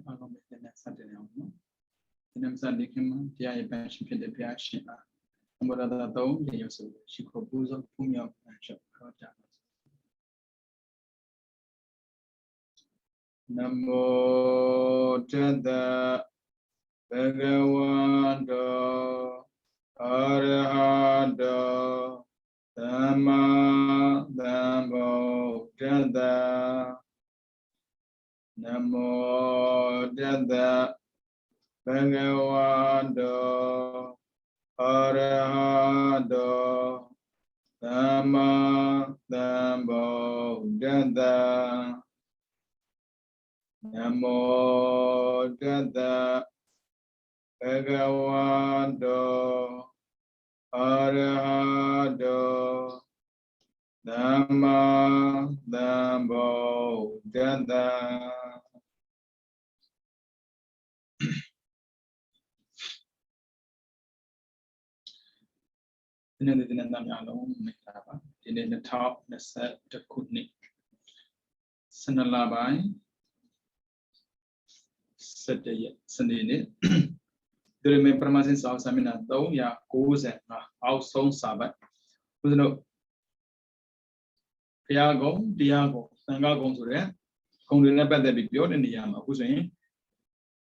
along with the Saturday. In them Sunday came, the eye bench in the Piashi. And what other though, they also she proposed of Pumia and shop. Namo Tanda Bhagavanta Arahanta Dhamma Dhammo Tanda Namo Tanda Bhagavanta Arahanta Dhamma Dhammo Tanda Namo Tanda Bhagavanta Arahato Dhamma Dhammo Tanda. Ini di dalam yang mereka ini di top nasi terkunik senalabai sedaya sendiri. Dari mempermasalahan soal seminar tahu ya kuasa ausong sahabat. Usno piagong diagong sanggagong sudah. Kemudian pada video ini ya aku sini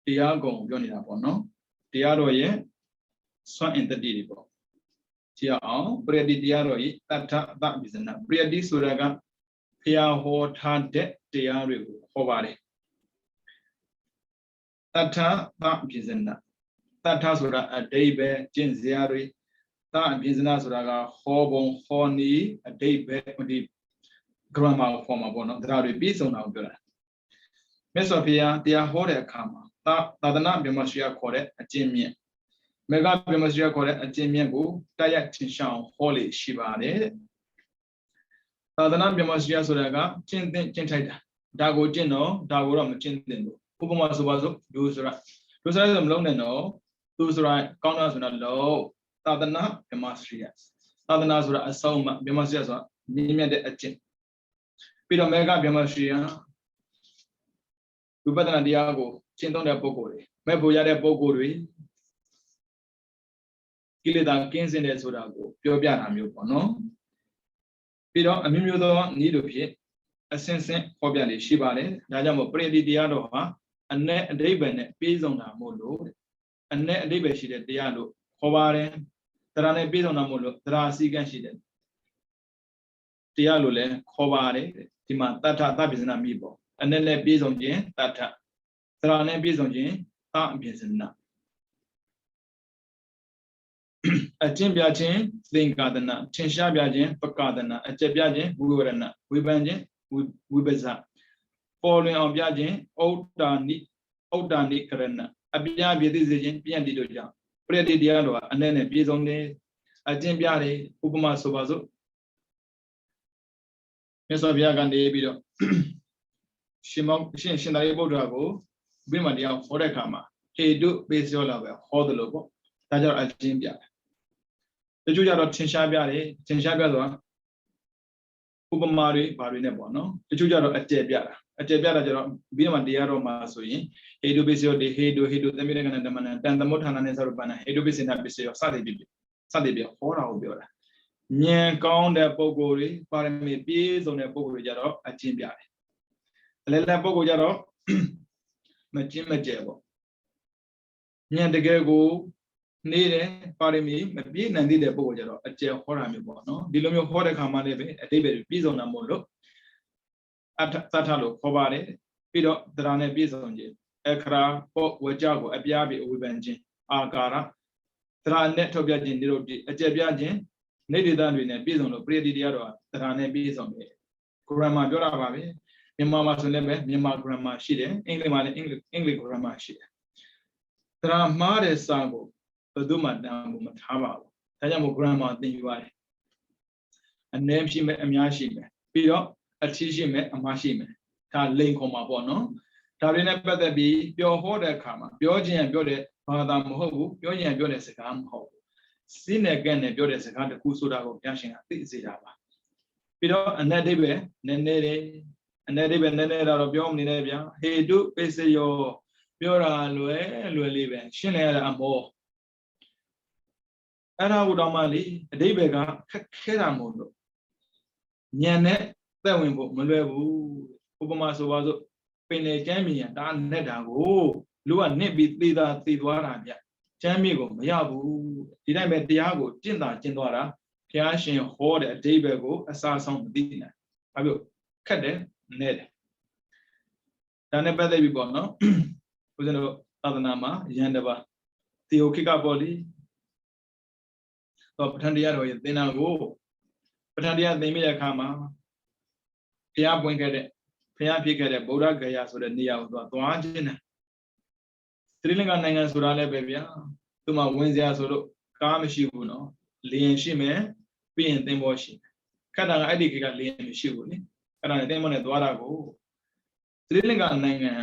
diagong video ni apa no? Diaro ye soal entity itu. Dia berada diaro ye tak bisa nak berada sudah kan piaho thade diaro hobare. Tak bisa nak. Tata sura a daybe jin ziari ta bizna sura ga hobon honi a daybe di grammar form abono dra ri bisong naပြောတာမြတ်စွာဘုရားတရားဟောတဲ့အခါမှာသာသနာ့ဗြဟ္မရှိယခေါ်တဲ့အကျင့်မြင့်မေဃဗြဟ္မရှိယခေါ်တဲ့အကျင့်မြင့်ကိုတိုက်ရိုက်ထင်ရှားဟောလေရှိပါတယ်တဲ့သာသနာ့ဗြဟ္မရှိယဆိုတာကကျင့်သင်ကျင့်ထိုက်တာဒါကိုကျင့်တော့ဒါကိုတော့မကျင့်သင့်ဘူးဥပမာဆိုပါစို့ဒုစရဆိုမလုံးနဲ့တော့သူဆိုတာကောင်းတာဆိုတာလို့သာသနာဗြဟ္မရှိယသာသနာဆိုတာအဆုံးအမဗြဟ္မရှိယဆိုတာမြင့်မြတ်တဲ့အကျင့်ပြီးတော့မေဃဗြဟ္မရှိယဝိပဿနာတရားကိုကျင့်သုံးတဲ့ပုဂ္ဂိုလ်တွေမဲ့ဖို့ရတဲ့ပုဂ္ဂိုလ်တွေကိလေသာကင်းစင်တယ်ဆိုတာကိုပြောပြတာမျိုးပေါ့နော်ပြီးတော့အမျိုးမျိုးသောနည်းလိုဖြင့်အစင်စင်ဟောပြလေရှိပါတယ်ဒါကြောင့်မို့ပရိသီတရားတော်ဟာအ내အဓိပ္ပာယ်နဲ့ပြည့်စုံတာမို့လို့အ내အဓိပ္ပာယ်ရှိတဲ့တရားလို့ခေါ်ပါတယ်တရားနဲ့ပြည့်စုံတာမို့လို့တရားအစည်းကမ်းရှိတဲ့တရားလို့လည်းခေါ်ပါတယ်ဒီမှာတထသဗ္ဗေဇနာမိပေါ့အ내နဲ့ပြည့်စုံခြင်းတထတရားနဲ့ပြည့်စုံခြင်းသဗ္ဗေဇနာအကျင့်ပြခြင်းသင်္ကာသနာထင်ရှားပြခြင်းပကာသနာအကျက်ပြခြင်းဝိဝရဏဝိပန်းခြင်းဝိပဇ္ဇပေါ်လွင်အောင်ပြခြင်းဩတ္တာနိကရဏအပြားပြည့်သိစေခြင်းပြည့်တည်တို့ကြောင့်ပရိတိတရားတော်အ내နဲ့ပြည့်စုံတယ်အကျင့်ပြတယ်ဥပမာဆိုပါစို့မြတ်စွာဘုရားကနေပြီးတော့ရှင်သာရိပုတ္တရာကိုဘိမတရားဟောတဲ့အခါမှာဟေတုပေစောလာပဲဟောတယ်လို့ပေါ့ဒါကြောင့်အကျင့်ပြတယ်တချို့ကြတော့ထင်ရှားပြတယ်ထင်ရှားပြဆိုတာဥပမာတွေဘာတွေနဲ့ပေါ့နော်တချို့ကြတော့အကျယ်ပြတာကျတော့ဘိမတရားတော်မှာဆိုရင်ဟေတုပေစောဒီဟေတုသမီးရကနဓမ္မနတန်သမုဋ္ဌာနနဲ့သရပဏဟေတုပေစေနာပေစေယောစသည်ပြဟောတာကိုပြောတာဉာဏ်ကောင်းတဲ့ပုဂ္ဂိုလ်တွေပါရမီပြည့်စုံတဲ့ပုဂ္ဂိုလ်တွေကြတော့အကျင့်ပြတယ်အလယ်လက်ပုဂ္ဂိုလ်ကြတော့မကျင့်မကျဲပေါ့ဉာဏ်တကယ်ကိုနေတဲ့ပါရမီမပြည့်နိုင်သေးတဲ့ပုဂ္ဂိုလ်ကြတော့အကျယ်ဟောတာမျိုးပေါ့နော်ဒီလိုမျိုးဟောတဲ့ခါမှလည်းပဲအတိပ္ပယ်ပြည့်စုံတာမို့လို့သတ္ထလို့ခေါ်ပါတယ်ပြီးတော့တရားနဲ့ပြည့်စုံခြင်းအခရာပေါ့ဝကြကိုအပြားပြီးအဝိပန်ခြင်းအာကာရတရားနဲ့ထုတ်ပြခြင်းဒီလိုအကျယ်ပြခြင်းနေဒေသတွေနဲ့ပြည့်စုံလို့ပရိတိတရားတော်တရားနဲ့ပြည့်စုံတယ်ဂရမပြောတာပါပဲမြန်မာမှာဆိုလည်းပဲမြန်မာဂရမရှိတယ်အင်္ဂလိပ်မှာလည်းအင်္ဂလိပ်ဂရမရှိတယ်တရားမှားတဲ့စာကိုဘယ်သူမှတမ်းမထားပါဘူးဒါကြောင့်မို့ဂရမသင်ယူရတယ်အနည်းရှိမယ်အများရှိမယ်ပြီးတော့အထီးရှိမယ်အမရှိမယ်ဒါလိန်ခေါ်မှာပေါ့နော်ဒါတွေနဲ့ပတ်သက်ပြီးပြောဟောတဲ့အခါမှာပြောခြင်းပြောတဲ့ဘာသာမဟုတ်ဘူးပြောခြင်းပြောတဲ့စကားမဟုတ်ဘူးစိနဲ့ကဲနဲ့ပြောတဲ့စကားတခုဆိုတာကိုပြန်ရှင်ကသိစေတာပါပြီးတော့အနက်ဒိဗ္ဗေနည်းနည်းတယ်အနက်ဒိဗ္ဗေနည်းနည်းတော့ပြောမနေနဲ့ဗျာဟေတုပိစယော ပြောတာလွယ်လေးပဲရှင်းလဲရတာအမောအဲ့ဒါကိုတော့မှလေအတိပ္ပယ်ကခက်ခဲတာမဟုတ်လို့ညံနဲ့သက်ဝင်ဖို့မလွယ်ဘူးဥပမာဆိုပါစို့ပင်လေကျမ်းမြင်ရဒါနဲ့တာကိုလူကနစ်ပြီးသေတာသေသွားတာဗျကျမ်းမြင့်ကိုမရဘူးဒီတိုင်းပဲတရားကိုကျင့်တာကျင့်သွားတာဘုရားရှင်ဟောတဲ့အတိပ္ပယ်ကိုအစားဆုံးမသိနိုင်ဘာဖြစ်ခက်တယ်နဲ့တယ်ဒါနဲ့ပတ်သက်ပြီးပေါ့နော်ဦးဇင်းတို့သာသနာမှာယန္တပါသေယိုခိကပေါ်လီတော့ပဋ္ဌာန်းတရားတော်ရဲ့သင်္นานကိုပဋ္ဌာန်းတရားသိမိတဲ့အခါမှာဘုရားပွင့်ခဲ့တဲ့ဘုရားဖြစ်ခဲ့တဲ့ဗုဒ္ဓဂယာဆိုတဲ့နေရာကိုသွားခြင်းနဲ့သီရိလင်္ကာနိုင်ငံဆိုတာလည်းပဲဗျာသူမှဝင်စရာဆိုလို့ကားမရှိဘူးနော်လေယာဉ်ရှိမယ်ပြီးရင်သင်္ဘောရှိမယ်ခက်တာကအဲ့ဒီခေတ်ကလေယာဉ်မရှိဘူးလေအဲ့ဒါနဲ့သင်္ဘောနဲ့သွားတာကိုသီရိလင်္ကာနိုင်ငံ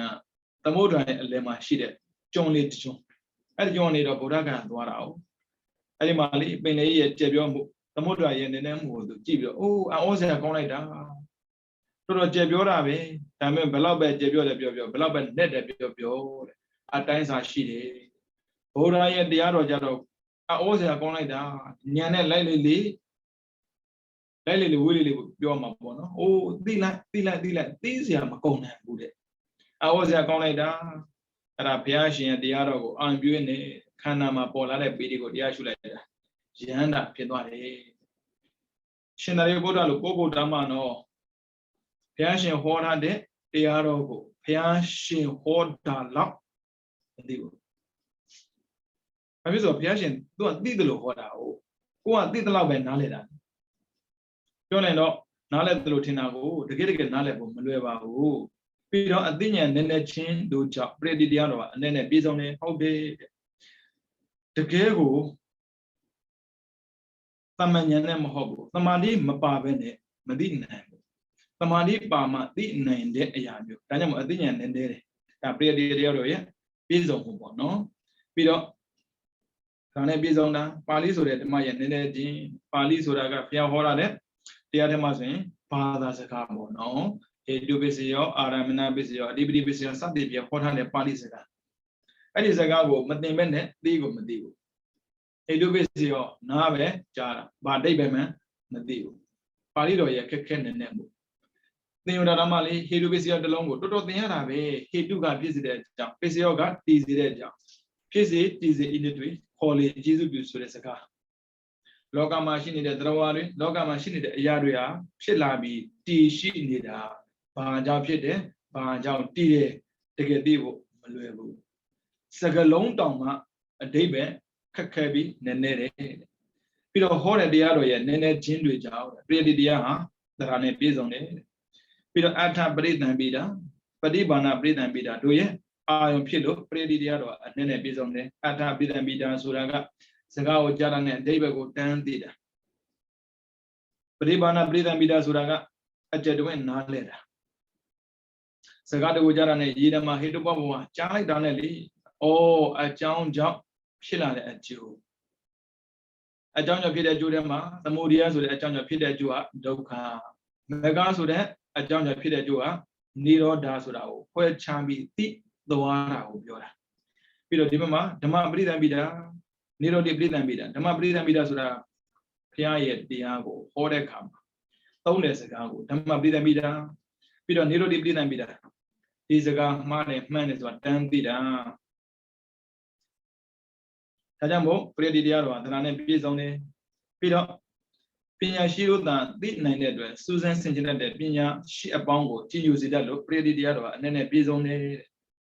သမုဒ္ဒရာရဲ့အလယ်မှာရှိတဲ့ကျုံလေးတစ်ကျုံအဲ့ဒီကျုံနေတော့ဗုဒ္ဓဂယာသွားတာ哦အဲ့ဒီမှာလေပင်လေးရဲ့ကြက်ပြောမှုသမုဒ္ဒရာရဲ့နည်းနည်းမှုကိုသူကြည့်ပြီးတော့အိုးအောစရာကောင်းလိုက်တာတော်တော်ကြက်ပြောတာပဲဒါပေမဲ့ဘလောက်ပဲကြက်ပြောတယ်ပြောဘလောက်ပဲနဲ့တယ်ပြောတဲ့အတိုင်းစာရှိတယ်ဗုဒ္ဓရဲ့တရားတော်ကြတော့အောစရာကောင်းလိုက်တာညံနဲ့လိုက်လေဝေးလေးပြောမှာပေါ့နော်အိုးသိလိုက်သိစရာမကုန်နိုင်ဘူးတဲ့အောစရာကောင်းလိုက်တာအဲ့ဒါဘုရားရှင်ရဲ့တရားတော်ကိုအာရုံပြုနေခန္ဓာမှာပေါ်လာတဲ့ပေဒီကိုတရားရှုလိုက်တာယဟန္တာဖြစ်သွားတယ်ရှင်သာရိပုတ္တလို့ကိုယ်ကိုယ်ဓမ္မနော်ဘုရားရှင်ဟောထားတဲ့တရားတော်ကိုဘုရားရှင်ဟောတာလောက်မသိဘူးဘာဖြစ်လို့ဘုရားရှင်သူကသိတယ်လို့ဟောတာကိုကိုကသိတယ်လောက်ပဲနားလည်တာပြောရင်တော့နားလည်တယ်လို့ထင်တာကိုတကယ်နားလည်ဖို့မလွယ်ပါဘူးပြီးတော့အသိဉာဏ်နည်းနည်းချင်းတို့ကြောင့်ပရိတိတရားတော်ကအနည်းနဲ့ပြေဆုံးနေဟုတ်တယ်တကယ်ကိုသမဉာဏ်နဲ့မဟုတ်ဘူးသမာဓိမပါဘဲနဲ့မသိနိုင်ဘူးသမာဓိပါမှသိနိုင်တဲ့အရာမျိုးဒါကြောင့်မို့အသိဉာဏ်နည်းနည်းတယ်ဒါပရိတိတရားတော်ရဲ့ပြေဆုံးမှုပေါ့နော်ပြီးတော့ဒါနဲ့ပြေဆုံးတာပါဠိဆိုတဲ့ဓမ္မရဲ့နည်းနည်းချင်းပါဠိဆိုတာကဘုရားဟောတာတဲ့တရားဓမ္မဆိုရင်ဘာသာစကားပေါ့နော်ဟေတုပစ္စယောအာရမဏပစ္စယောအဓိပတိပစ္စယောစသည်ဖြင့်ဟောထားတဲ့ပါဠိစကားအဲ့ဒီစကားကိုမသိမဲ့နဲ့သိကိုမသိဘူးဟေတုပစ္စယောနားပဲကြားတာဘာတိတ်ပဲမှမသိဘူးပါဠိတော်ရဲ့ခက်ခဲနေမှုသင်္ယောဓမ္မလေးဟေတုပစ္စယောတစ်လုံးကိုတော်တော်သင်ရတာပဲဟေတုကဖြစ်စေတဲ့အကြောင်းပစ္စယောကတည်စေတဲ့အကြောင်းဖြစ်စေတည်စေဤတွေခေါ်လေကျေစုပြုဆိုတဲ့စကားလောကမှာရှိနေတဲ့သရဝါတွေလောကမှာရှိနေတဲ့အရာတွေဟာဖြစ်လာပြီးတည်ရှိနေတာဘာကြောင့်ဖြစ်တယ်ဘာကြောင့်တည်တယ်တကယ်သိဖို့မလွယ်ဘူးစကလုံးတောင်မှအဓိပ္ပာယ်ခက်ခဲပြီးနည်းနည်းတယ်ပြီးတော့ဟောတဲ့တရားတော်ရဲ့နည်းနည်းချင်းတွေကြောင့်ပရိတိတရားဟာတရားနဲ့ပြည့်စုံတယ်ပြီးတော့အထပရိသံပိတာပฏิဘာနာပရိသံပိတာတို့ရဲ့အာယုံဖြစ်လို့ပရိတိတရားတော်အနည်းနဲ့ပြည့်စုံတယ်အထပရိသံပိတာဆိုတာကစကားကိုကြားတာနဲ့အဓိပ္ပာယ်ကိုတန်းသိတာပฏิဘာနာပရိသံပိတာဆိုတာကအကျက်တွင်နားလဲတာစကားတကူကြားတာနဲ့ရေဓမ္မဟေတုပဘဝကြားလိုက်တာနဲ့လေဩအကြောင်းကြောင့်ဖြစ်လာတဲ့အကျိုးအကြောင်းကြောင့်ဖြစ်တဲ့အကျိုးထဲမှာသမုဒိယဆိုတဲ့အကြောင်းကြောင့်ဖြစ်တဲ့အကျိုးကဒုက္ခမဂ္ဂဆိုတဲ့အကြောင်းကြောင့်ဖြစ်တဲ့အကျိုးကနိရောဓဆိုတာကိုခွဲခြားပြီးသိသွားတာကိုပြောတာပြီးတော့ဒီဘက်မှာဓမ္မပရိသံပိတာနိရောဓပရိသံပိတာဓမ္မပရိသံပိတာဆိုတာဘုရားရဲ့တရားကိုဟောတဲ့အခါမှာသုံးတဲ့စကားကိုဓမ္မပရိသံပိတာပြီးတော့နိရောဓပရိသံပိတာဒီစကားမှားတယ်မှန်တယ်ဆိုတာတန်းသိတာဒါကြောင့်မို့ပရိတိတရားတော်ကသရဏနဲ့ပြည့်စုံတယ်ပြီးတော့ပညာရှိတို့သာသိနိုင်တဲ့အတွက်စူးစမ်းဆင်ခြင်တဲ့ပညာရှိအပေါင်းကိုကြည်ယူစေတတ်လို့ပရိတိတရားတော်ကအနည်းနဲ့ပြည့်စုံတယ်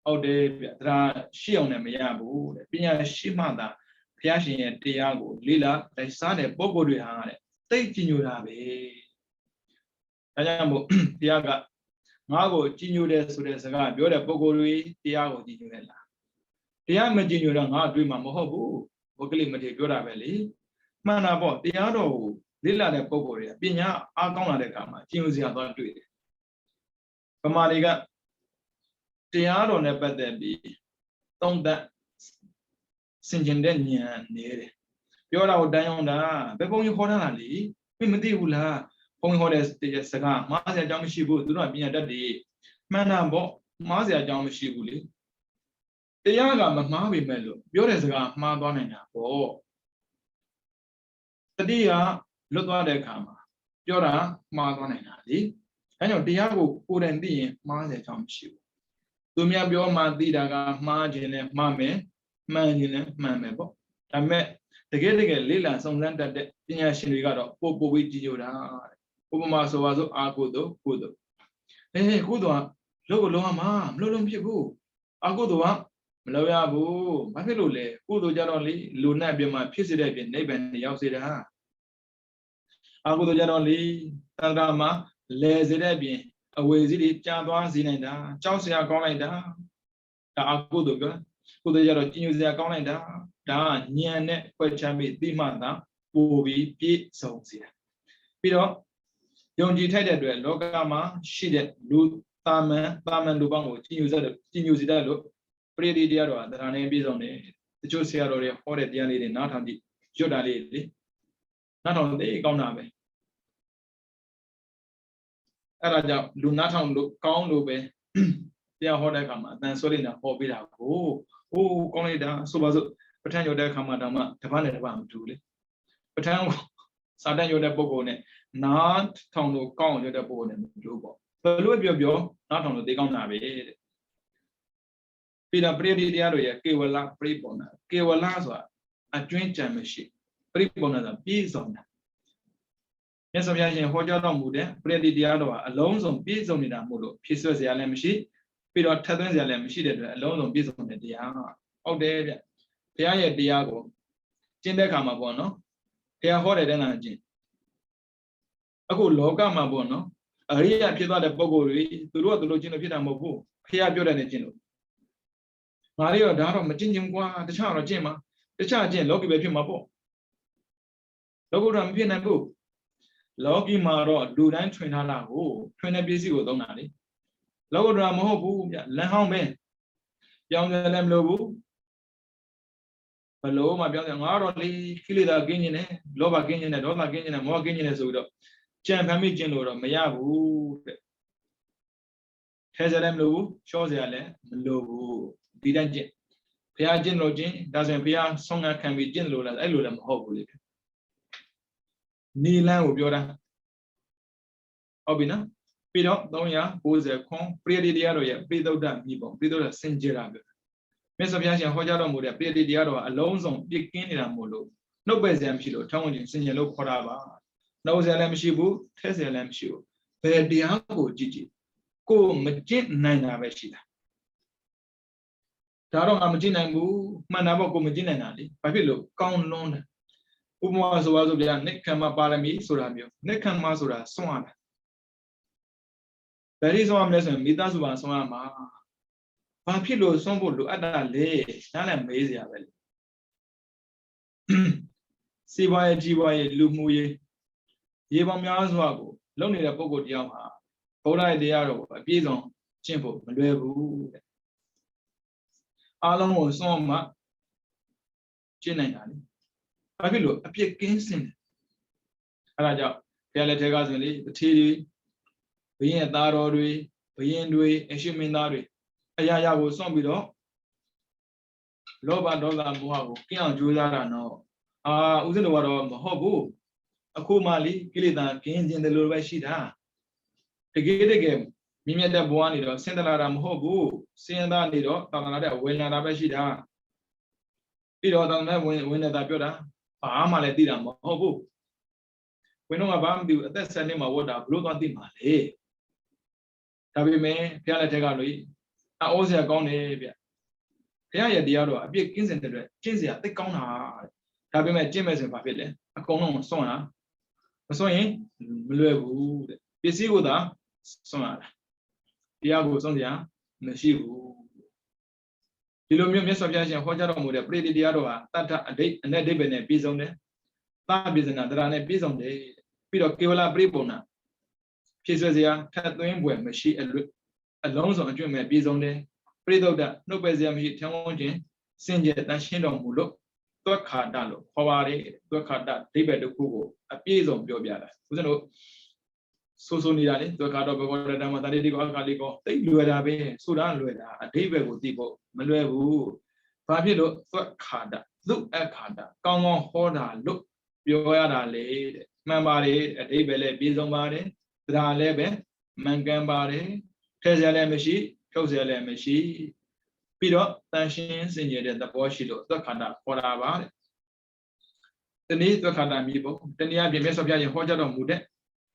ဟုတ်တယ်ဗျဒါရှိအောင်လည်းမရဘူးတဲ့ပညာရှိမှသာဘုရားရှင်ရဲ့တရားကိုလေ့လာလိုက်စားတဲ့ပုဂ္ဂိုလ်တွေဟာတဲ့သိကြည်ညိုတာပဲဒါကြောင့်မို့တရားကငါ့ကိုကြည်ညိုတယ်ဆိုတဲ့စကားပြောတဲ့ပုဂ္ဂိုလ်တွေတရားကိုကြည်ညိုတယ်လားတရားမကြည်ညိုတော့ငါအတွေ့မှာမဟုတ်ဘူးဘုကလိမထေပြောတာပဲလေမှန်တာပေါ့တရားတော်ကိုလေ့လာတဲ့ပုဂ္ဂိုလ်တွေကပညာအားကောင်းလာတဲ့အခါမှာကြည်ညိုစရာသွားတွေ့တယ်ဗမာတွေကတရားတော်နဲ့ပတ်သက်ပြီးသုံးသပ်ဆင်ခြင်တဲ့ဉာဏ်နေတယ်ပြောတာကိုတန်းအောင်တာဘယ်ဘုံကြီးဟောထားတာလေမသိဘူးလားဘုံကြီးဟောတဲ့စကားမှားစရာအကြောင်းမရှိဘူးသူတို့ကပညာတတ်တယ်မှန်တာပေါ့မှားစရာအကြောင်းမရှိဘူးလေ တရားကမမှားပေမဲ့လို့ပြောတဲ့စကားမှားသွားနိုင်တာပေါ့တတိယလွတ်သွားတဲ့အခါမှာပြောတာမှားသွားနိုင်တာလေအဲကြောင့်တရားကိုကိုယ်တိုင်သိရင်မှားတယ်ကြောင့်မရှိဘူးသူများပြောမှသိတာကမှားခြင်းနဲ့မှားမယ်မှန်ခြင်းနဲ့မှန်မယ်ပေါ့ဒါပေမဲ့တကယ်လေ့လာစုံစမ်းတတ်တဲ့ပညာရှင်တွေကတော့ပို့ပြီးကြည့်ကြတာဥပမာဆိုပါစို့အာကုသို့ကုသို့ကုသိုလ်ကလုပ်ကိုလုံးဝမလုပ်လို့ဖြစ်ဘူးအာကုသိုလ်ကမလုပ်ရဘူးဘာဖြစ်လို့လဲကုသိုလ်ကြတော့လေလူနဲ့ပြမှာဖြစ်စေတဲ့ပြင်နိဗ္ဗာန်ရောက်စေတာအာကုသိုလ်ကြတော့လေတန်ခါမှာလဲစေတဲ့ပြင်အဝေစီးတွေကြာသွားစေနိုင်တာကြောက်စရာကောင်းလိုက်တာဒါအာကုသိုလ်ပြောကုသိုလ်ကြတော့ကျဉ်းယူစရာကောင်းလိုက်တာဒါကဉာဏ်နဲ့ဖွက်ချပြီးသိမှသာပို့ပြီးပြည့်စုံစေတာပြီးတော့ယုံကြည်ထိုက်တဲ့အတွက်လောကမှာရှိတဲ့လူတာမန်လူပေါင်းကိုကျဉ်းယူစေတတ်လို့ပရိသေတရားတော်ကတရားနဲ့ပြည့်စုံတယ်တချို့ဆရာတော်တွေဟောတဲ့တရားလေးတွေနားထောင်ကြည့်ရွတ်တာလေးလေနားထောင်သိကောင်းတာပဲအဲ့ဒါကြောင့်လူနားထောင်လို့ကောင်းလို့ပဲတရားဟောတဲ့အခါမှာအတန်ဆွဲနေတာဟောပေးတာကိုကောင်းလိုက်တာဆိုပါစို့ပဋ္ဌာန်းရွတ်တဲ့အခါမှာတော့မှတပတ်နဲ့တပတ်မတူလေပဋ္ဌာန်းစာတန်ရွတ်တဲ့ပုဂ္ဂိုလ်နဲ့နားထောင်လို့ကောင်းရွတ်တဲ့ပုဂ္ဂိုလ်နဲ့မတူပေါ့ဘယ်လိုပြောနားထောင်လို့သိကောင်းတာပဲတဲ့ပြီးတော့ပရိသေတရားတို့ရဲ့ကေဝလပရိပုံနာကေဝလဆိုတာအကျွင်းကြံမရှိပရိပုံနာဆိုတာပြည့်စုံတာမြတ်စွာဘုရားရှင်ဟောကြားတော်မူတဲ့ပရိသေတရားတော်ကအလုံးစုံပြည့်စုံနေတာမို့လို့ဖြည့်ဆွတ်စရာလည်းမရှိပြီးတော့ထပ်သွင်းစရာလည်းမရှိတဲ့အတွက်အလုံးစုံပြည့်စုံတဲ့တရားဟုတ်တယ်ဗျဘုရားရဲ့တရားကိုကျင့်တဲ့အခါမှာပေါ့နော်ဘုရားဟောတဲ့တန်းတာကျင့်အခုလောကမှာပေါ့နော်အရိယဖြစ်သွားတဲ့ပုဂ္ဂိုလ်တွေသူတို့ကသူတို့ကျင့်လို့ဖြစ်တာမဟုတ်ဘူးဘုရားပြောတဲ့နဲ့ကျင့်လို့ငါလေးတော့ဒါတော့မကျင့်ချင်ကွာတခြားတော့ကျင့်မှာတခြားကျင့်လောကီပဲဖြစ်မှာပေါ့လောကုတ္တရာမဖြစ်နိုင်ဘူးလောကီမှာတော့လူတိုင်းထွင်ထားတာကိုထွင်တဲ့ပစ္စည်းကိုသုံးတာလေလောကုတ္တရာမဟုတ်ဘူးဗျလမ်းဟောင်းပဲပြောင်းတယ်လည်းမလို့ဘူးဘလို့မှပြောင်းတယ်ငါတော့လေကိလေသာကင်းခြင်းနဲ့လောဘကင်းခြင်းနဲ့ဒေါသကင်းခြင်းနဲ့မောဟကင်းခြင်းနဲ့ဆိုပြီးတော့ကြံဖန်ပြီးကျင့်လို့တော့မရဘူးတဲ့ထဲစရာလည်းမလို့ဘူးရှော့စရာလည်းမလို့ဘူးဒီတိုင်းကျင့်ဘုရားကျင့်လို့ကျင့်ဒါဆိုရင်ဘုရားဆုံးခံပြီးကျင့်လို့လည်းအဲ့လိုလည်းမဟုတ်ဘူးလေနီလန်းကိုပြောတာဟုတ်ပြီနော်ပြီးတော့390ခွန်ပရိသေတရားတော်ရဲ့ပိသုဒ္ဓမိပုံပိသုဒ္ဓစင်ကြယ်တာပြောမြတ်စွာဘုရားရှင်ဟောကြားတော်မူတဲ့ပရိသေတရားတော်ကအလုံးစုံပြည့်ကင်းနေတာမို့လို့နှုတ်ပယ်စရာမရှိလို့ထောင်းဝင်ခြင်းစင်ကြယ်လို့ခေါ်တာပါနှုတ်စရာလည်းမရှိဘူးထဲစရာလည်းမရှိဘူးဘယ်တရားကိုကြည့်ကိုမကျင့်နိုင်တာပဲရှိတာဒါတော့ငါမကျင့်နိုင်ဘူးမှန်တာပေါ့ကိုမကျင့်နိုင်တာလေဘာဖြစ်လို့ကောင်းလွန်းတယ်ဥပမာဆိုပါစို့ဗျာနိက္ခမပါရမီဆိုတာမျိုးနိက္ခမဆိုတာစွန့်ရတာဘယ်လိုစွန့်ရမလဲဆိုရင်မိသားစုပါစွန့်ရမှာဘာဖြစ်လို့စွန့်ဖို့လိုအပ်တာလဲနားလည်းမေးစရာပဲလေစီးပွားရေးကြီးပွားရေးလူမှုရေးရေပေါင်းများစွာကိုလုပ်နေတဲ့ပုဂ္ဂိုလ်တယောက်ဟာဘုရားရဲ့တရားတော်ကိုအပြည့်စုံကျင့်ဖို့မလွယ်ဘူးတဲ့အားလုံးကိုစွန့်မှကျင့်နိုင်တာလေဘာဖြစ်လို့အပြစ်ကင်းစင်တယ်အဲဒါကြောင့်ဘုရားလက်ထက်ကဆိုရင်လေတထေးတွေဘုရင်ရဲ့သားတော်တွေဘုရင်တွေအရှင်မင်းသားတွေအရာရာကိုစွန့်ပြီးတော့လောဘဒေါသမောဟကိုကင်းအောင်ကြိုးစားတာတော့ဦးဇင်းတို့ကတော့မဟုတ်ဘူးအခုမှလေကိလေသာကင်းခြင်းတယ်လို့ပဲရှိတာတကယ်မြင့်မြတ်တဲ့ဘဝနေတော့ဆင်းတလာတာမဟုတ်ဘူးဆင်းရဲသားနေတော့တာမန်တဲ့ဝင်လာတာပဲရှိတာပြီးတော့တာမန်ဝင်နေတာပြောတာဘာမှလည်းသိတာမဟုတ်ဘူးဝင်တော့ဘာမှမသိဘူးအသက်10နှစ်မှာဝတ်တာဘလို့သွားသိမှာလေဒါပေမဲ့ဘုရားလက်ထက်ကလို့အိုးစရာကောင်းတယ်ဗျဘုရားရဲ့တရားတော်အပြည့်ကင်းစင်တဲ့အတွက်ကျင့်စရာသိကောင်းတာဒါပေမဲ့ကျင့်မဲ့ဆိုရင်ဘာဖြစ်လဲအကုန်လုံးစွန့်တာမစွန့်ရင်မလွယ်ဘူးတဲ့ပစ္စည်းကိုသာစွန့်ရတာတရားကိုစွန့်စရာမရှိဘူးဒီလိုမျိုးမြတ်စွာဘုရားရှင်ဟောကြားတော်မူတဲ့ပရိသေတရားတော်ဟာတတ္ထအနက်ဒိဗ္ဗေနဲ့ပြည့်စုံတယ်သာပိစနာတရားနဲ့ပြည့်စုံတယ်ပြီးတော့ကေဝလပရိပုံနာဖြည့်ဆွဲစရာထပ်သွင်းပွဲမရှိအလုံးစုံအကျွင့်မဲ့ပြည့်စုံတယ်ပရိသုဒ္ဓနှုတ်ပယ်စရာမရှိထံဝန်းခြင်းစင်ကြယ်တန်ရှင်းတော်မူလို့သွက်ခါတလို့ခေါ်ပါတယ်သွက်ခါတဒိဗ္ဗေတစ်ခုကိုအပြည့်စုံပြောပြတာဦးဇင်းတို့ ဆိုနေတာလေသူကတော့ဘဂဝရတမတတိတိကောအခါလေးကောတိတ်လွယ်တာပဲဆိုတာလွယ်တာအဓိပ္ပာယ်ကိုသိဖို့မလွယ်ဘူးဘာဖြစ်လို့သွက်ခါတာသူ့အခါတာကောင်းကောင်းဟောတာလို့ပြောရတာလေတဲ့မှန်ပါတယ်အဓိပ္ပာယ်လည်းပြည့်စုံပါတယ်ဒါလည်းပဲမှန်ကန်ပါတယ်ထည့်စရာလည်းမရှိဖြုတ်စရာလည်းမရှိပြီးတော့တန်ရှင်းစင်ကြယ်တဲ့သဘောရှိလို့သွက်ခါတာဟောတာပါတဲ့တနည်းသွက်ခါတာမြည်ဖို့တနည်းအားဖြင့်မြတ်စွာဘုရားရှင်ဟောကြားတော်မူတဲ့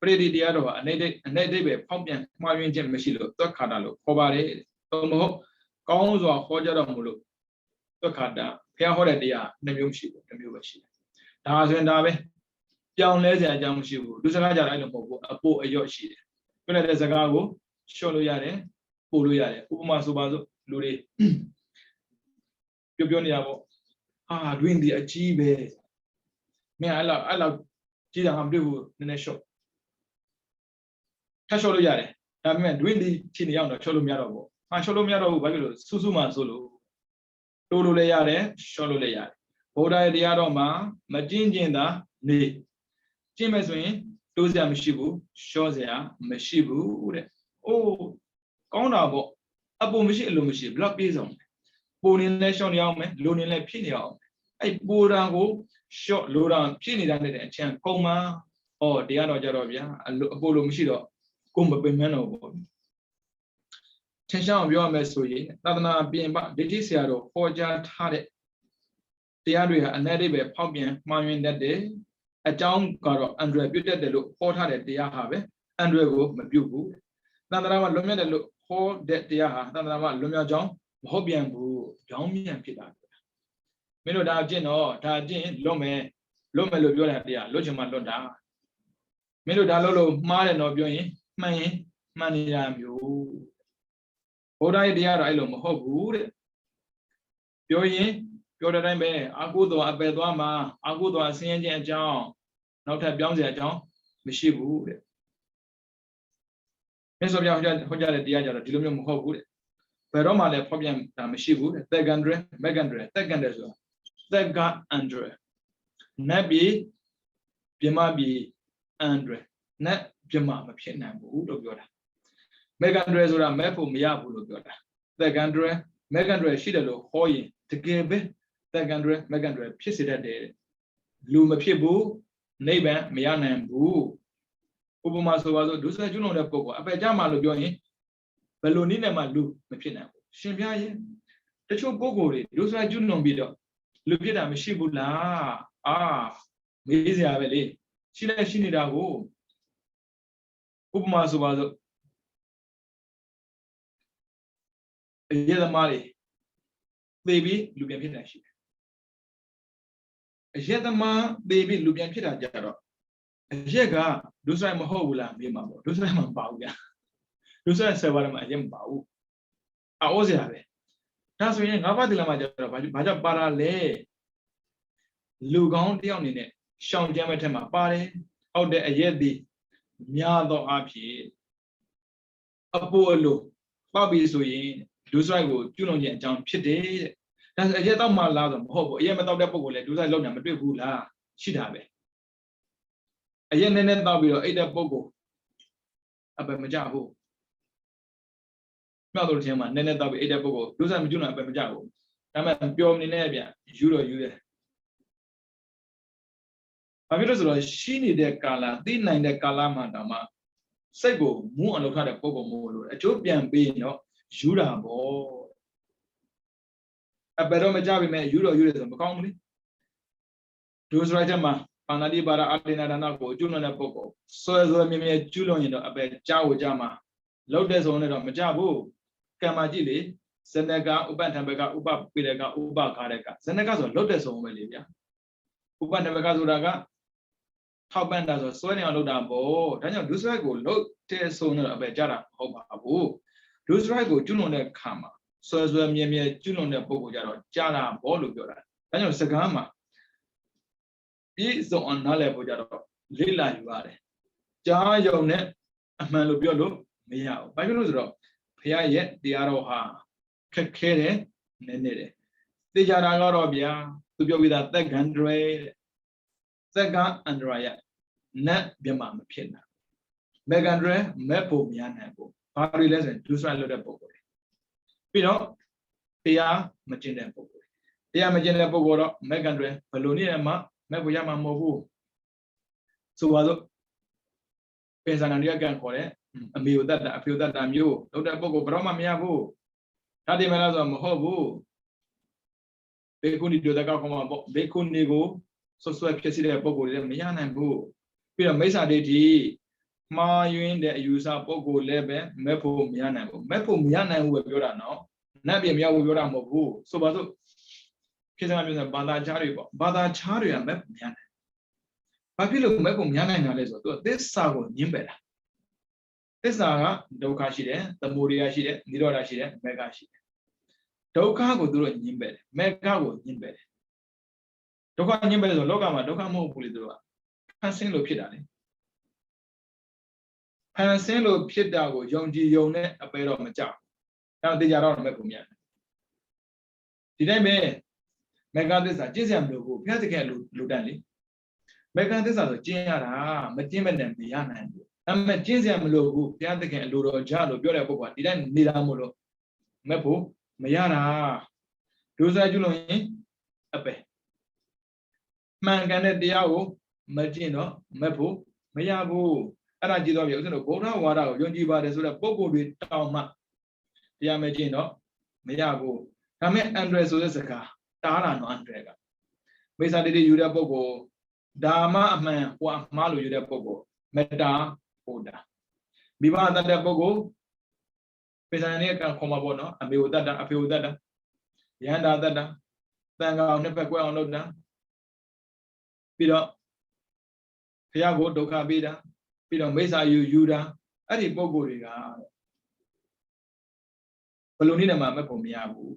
ပရိဒီတရားတော်ဟာအနေနဲ့ပဲဖောက်ပြန်မှားယွင်းခြင်းမရှိလို့သွက်ခါတာလို့ခေါ်ပါတယ်သို့မဟုတ်ကောင်းစွာဟောကြားတော်မူလို့သွက်ခါတာဘုရားဟောတဲ့တရားနှစ်မျိုးရှိတယ်တစ်မျိုးပဲရှိတယ်ဒါဆိုရင်ဒါပဲပြောင်းလဲစရာအကြောင်းမရှိဘူးလူစကားကြတယ်အဲ့လိုမဟုတ်ဘူးအပို့အယော့ရှိတယ်ပြောလိုက်တဲ့စကားကိုလျှော့လို့ရတယ်ပို့လို့ရတယ်ဥပမာဆိုပါစို့လူတွေပြောနေတာပေါ့ဟာတွင်ဒီအကြီးပဲမင်းအဲ့လောက်ကြီးတာငါမတွေ့ဘူးနည်းနည်းလျှော့ထပ်လျှော့လို့ရတယ်ဒါပေမဲ့တွင်ဒီဖြစ်နေအောင်တော့လျှော့လို့မရတော့ဘူးဟာလျှော့လို့မရတော့ဘူးဘာဖြစ်လို့စူးစူးမှဆိုလို့တိုးလို့လည်းရတယ်လျှော့လို့လည်းရတယ်ဘုရားရဲ့တရားတော်မှာမကျင့်ကျင်တာနေကျင့်မယ်ဆိုရင်တိုးစရာမရှိဘူးလျှော့စရာမရှိဘူးတဲ့အိုးကောင်းတာပေါ့အပေါ်မရှိအလိုမရှိဘလောက်ပြေးဆောင်ပိုနေလဲလျှော့နေအောင်မယ်လိုနေလဲဖြည့်နေအောင်အဲ့ပိုတာကိုလျှော့လိုတာဖြည့်နေတာနဲ့အချမ်းကုန်မှာဩတရားတော်ကြတော့ဗျာအပေါ်လိုမရှိတော့ကိုမပင်မတော့ဘူးထင်ရှားအောင်ပြောရမယ်ဆိုရင်သာသနာပြင်ပဒိဋ္ဌိဆရာတော်ဟောကြားထားတဲ့တရားတွေဟာအနက်တွေပဲဖောက်ပြန်မှားယွင်းတတ်တယ်အကြောင်းကတော့အန်ဒရယ်ပြုတ်တတ်တယ်လို့ဟောထားတဲ့တရားဟာပဲအန်ဒရယ်ကိုမပြုတ်ဘူးသာသနာမှာလွန်မြောက်တယ်လို့ဟောတဲ့တရားဟာသာသနာမှာလွန်မြောက်ကြောင်းမဟုတ်ပြန်ဘူးကြောင်းမြန်ဖြစ်တာမင်းတို့ဒါအကျင့်တော့ဒါအကျင့်လွတ်မယ်လို့ပြောတဲ့တရားလွတ်ချင်မှလွတ်တာမင်းတို့ဒါလို့မှားတယ်တော့ပြောရင်မှန်နေတာမျိုးဘုရားရဲ့တရားတော့အဲ့လိုမဟုတ်ဘူးတဲ့ပြောရင်ပြောတဲ့အတိုင်းပဲအာဟုသောအပယ်သွားမှာအာဟုသောဆင်းရဲခြင်းအကြောင်းနောက်ထပ်ပြောင်းစရာအကြောင်းမရှိဘူးတဲ့မြတ်စွာဘုရားဟောကြားတဲ့တရားကြတော့ဒီလိုမျိုးမဟုတ်ဘူးတဲ့ဘယ်တော့မှလည်းဖောက်ပြန်တာမရှိဘူးတဲ့သက်ကန္ဒရမက်ကန္ဒရသက်ကန္ဒရဆိုတာသက်ကန္ဒရနတ်ပြည်ပြမပြည်အန္ဒရနတ်ပြမမဖြစ်နိုင်ဘူးလို့ပြောတာမက်ကန္ဒရဆိုတာမဲ့ဖို့မရဘူးလို့ပြောတာသက်ကန္ဒရမက်ကန္ဒရရှိတယ်လို့ဟောရင်တကယ်ပဲသက်ကန္ဒရမက်ကန္ဒရဖြစ်စေတတ်တယ်လူမဖြစ်ဘူးနိဗ္ဗာန်မရနိုင်ဘူးဥပမာဆိုပါစို့ဒုစရကျွလွန်တဲ့ပုဂ္ဂိုလ်အပယ်ကြမှာလို့ပြောရင်ဘယ်လိုနည်းနဲ့မှလူမဖြစ်နိုင်ဘူးရှင်ပြရဲ့တချို့ပုဂ္ဂိုလ်တွေဒုစရကျွလွန်ပြီးတော့လူဖြစ်တာမရှိဘူးလားမေးစရာပဲလေရှိလိုက်ရှိနေတာကိုဥပမာဆိုပါစို့အရေးသမားတွေသေပြီးလူပြန်ဖြစ်တာရှိတယ်အရေးသမားသေပြီးလူပြန်ဖြစ်တာကြတော့အရက်ကဒုစရိုက်မဟုတ်ဘူးလားမေးမှာပေါ့ဒုစရိုက်မပါဘူးဗျာဒုစရိုက်ဆယ်ပါးမှာအရင်မပါဘူးအောစရာပဲဒါဆိုရင်ငါးပါးသီလမှာကြတော့ဘာကြောင့်ပါတာလဲလူကောင်းတယောက်အနေနဲ့ရှောင်ကြမ်းမဲ့ထက်မှာပါတယ်ဟုတ်တဲ့အရက်ဒီများသောအားဖြင့်အပိုအလိုပောက်ပြီးဆိုရင်ဒုစရိုက်ကိုကျွလွန်ခြင်းအကြောင်းဖြစ်တယ်တဲ့ဒါဆိုအရက်တော့မှလားဆိုမဟုတ်ဘူးအရက်မတော့တဲ့ပုဂ္ဂိုလ်လည်းဒုစရိုက်လုံးနေမတွေ့ဘူးလားရှိတာပဲအရင်နည်းနည်းတောက်ပြီးတော့အဲ့တဲ့ပုဂ္ဂိုလ်အပယ်မကြဘူးမြောက်တို့ချင်းမှာနည်းနည်းတောက်ပြီးအဲ့တဲ့ပုဂ္ဂိုလ်ဒုစရိုက်မကျွလွန်အပယ်မကြဘူးဒါမှပျော်နေနေပြန်ယူတော့ယူတယ်ဘာဖြစ်လို့ဆိုတော့ရှိနေတဲ့ကာလသိနိုင်တဲ့ကာလမှာတောင်မှစိတ်ကိုမူးအောင်လုပ်ထားတဲ့ပုဂ္ဂိုလ်မို့လို့အကျိုးပြန်ပေးရင်တော့ယူတာပေါ့အပယ်တော့မကြပြီမဲ့ယူတော့ယူတယ်ဆိုမကောင်းဘူးလေဒုစရိုက်ချက်မှာပါဏာတိပါရအတေနာဒါနကိုကျွလွန်တဲ့ပုဂ္ဂိုလ်ဆွဲမြဲမြဲကျွလွန်ရင်တော့အပယ်ကြောက်ကြမှာလောက်တဲ့ဆုံးနဲ့တော့မကြဘူးကံမကြည့်လေဇနကဥပထံဘကဥပပိရကဥပခါရကဇနကဆိုလောက်တဲ့ဆုံးပဲလေဗျာဥပထံဘကဆိုတာကထောက်ပံ့တာဆိုဆွဲနေအောင်လုပ်တာပေါ့ဒါကြောင့်ဒုစရိုက်ကိုလောက်တဲ့ဆုံးနဲ့တော့အပယ်ကြတာမဟုတ်ပါဘူးဒုစရိုက်ကိုကျွလွန်တဲ့ခါမှာဆွဲမြဲမြဲကျွလွန်တဲ့ပုဂ္ဂိုလ်ကြတော့ကြတာပေါ့လို့ပြောတာဒါကြောင့်စကားမှာပြည့်စုံအောင်နားလည်ဖို့ကြတော့လေ့လာယူရတယ်ကြားယုံနဲ့အမှန်လို့ပြောလို့မရဘူးဘာဖြစ်လို့ဆိုတော့ဘုရားရဲ့တရားတော်ဟာခက်ခဲတယ်နည်းနည်းတယ်သိကြတာကတော့ဗျာသူပြောပြီးသားသက်ကန္ဒရသက်ကန္ဒရရဲ့နတ်မြမမဖြစ်နိုင် Megandre Mepo Mianapo. Pari lesson, do so little poker. Pino, Tia Machin poker. Tia Machin poker, Megandre, Palonia Ma, Mepoyama Mobu. So was Pensanania can call it. A meal that I feel that I'm you. No that poco Brahma Miabu. Tadi Melazo Mohobu. They couldn't do the Gakoma, they couldn't go. So swept Kessida Pogo, Mian and Boo. Peter Mesa de Ma in the user Pogo Lebe, Mepo Miana, Mepo Miana who will now. Nabi Mia will go down Mobu. So Bazo Kisan Bada Chari, Bada Chari and Mep Miana. Papilo Mepo Miana and Alezo, this Sago Nimbera. This Saga, Doka Shide, the Muria Shide, Nidora Shide, Mega Shide. Doka go do it Nimber, Mega go Nimber. Doka Nimber, Logama, Doka Mo Pulidua. Passing lo Pidani. Passing lo Pidago, Young G. Yone, a pair of Maja. Now they are on Mecumia. Did I may? Megadis are Jizam Lugu, Piatica Ludani. Megadis are the Giara, Matiman and Miana. And Jizam Lugu, Piatica and Ludo Jalo, Biola, did I need Amulo? Mepo, Mayana. Those are Juloin, a pay. Man can at the Yao. Magino, Mepo, Mayabu, and I did all your Gora, Wara, Yonjiba, the sort of Bobo with Tama, Yamagino, Mayabu, Kame Andres Odesaka, Tara no Andrega. Basically, Yuda Bobo, Dama man, Wa Malu Yuda Bobo, Meta, Oda. Biba that Bogo, Pesania can come abono, and be with that, I feel with that. Yanda that, then I'll never go on load down. Peter. Piago Doka Bida, Peter Mesa Yuda, Adi Bogoriga Polonina Mapomiabu.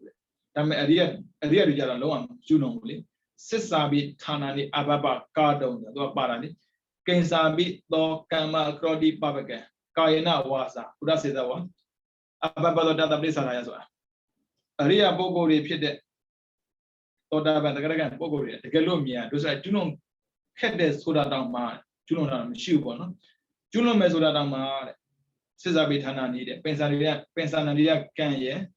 Tam Adia Loam, Junoli, Sesabi, Tanani, Ababa, Cardon, the Parani, Kensabi, Do Kama, Crodi, Babaga, Kayana Wasa, that's the one. Ababa Dada Blissa. Aria Bogori Pide, Toda Badagan Bogori, the Galumia, those are Junon. Head soda down my Juno Shubon. Juno Mesoda down my Cesar needed. Pensanaria can ye.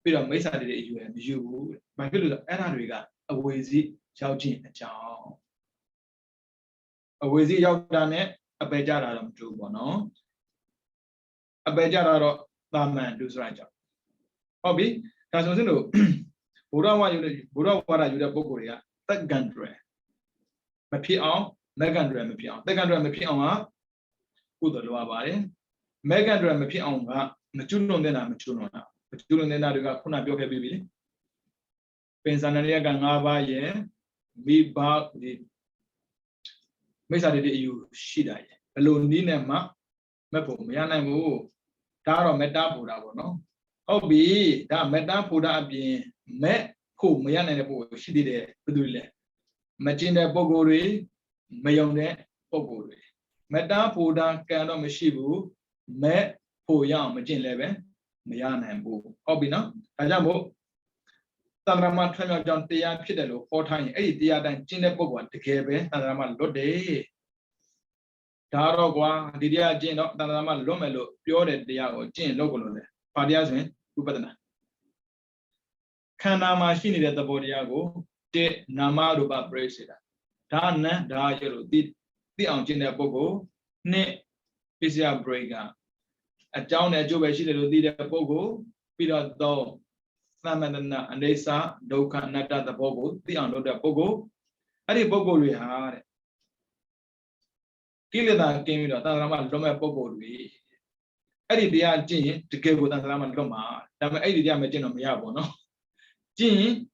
Peter Mesa did you. My good Anariga, a wazy, Chow Jin, a chow. A wazy yaw done it, a bejara to Bono. A bejara that man does right. Hobby, Casino. Buddha, what are you the Bogoria? That gundre. Mepion, Megandra Mepion. Megandra Mepion, who the lower body. Megandra Mepion, Machuno Nena Machuno. Machuno Nena Kuna Bioka Bibi. Pensanaria Gangava, ye, be bag the Mesa de you, Shida. Alone Nina Ma, Mepo, Miana Mo, Taro Metapuda, no? Oh, be that Metapuda being met, who Miana, she did it. Machine Bogori, Mayone, Bogori. Meta Puda, Kano Meshibu, Me, Poyam, Machine Leve, Mayan and Boo. Obina, Ajamo, Tandrama, Tremor John Tia, Pidelo, 4 times 8 dia than Chine Bogo, the Kebe, Tandrama Lode. Tarogua, Didia Jino, Tandrama Lomelo, Pure Dia or Jin Logolo, Padiasme, Ubadana. Kana machine at the Bodiago. Namaruba Bracida. Tana, Dajero did the Angina Bogo, Ne Pisia Brega. A town at Jobashi did a Bogo, Peter Do, Samana and Desa, Doka Nata the Bogo, the Ando Bogo, Adi Bogo we had. Kilida came to Tanama Loma Bogo. Adi Dia Jin to give with Tanama Loma, Tama Edia Majino Miabono. Jin.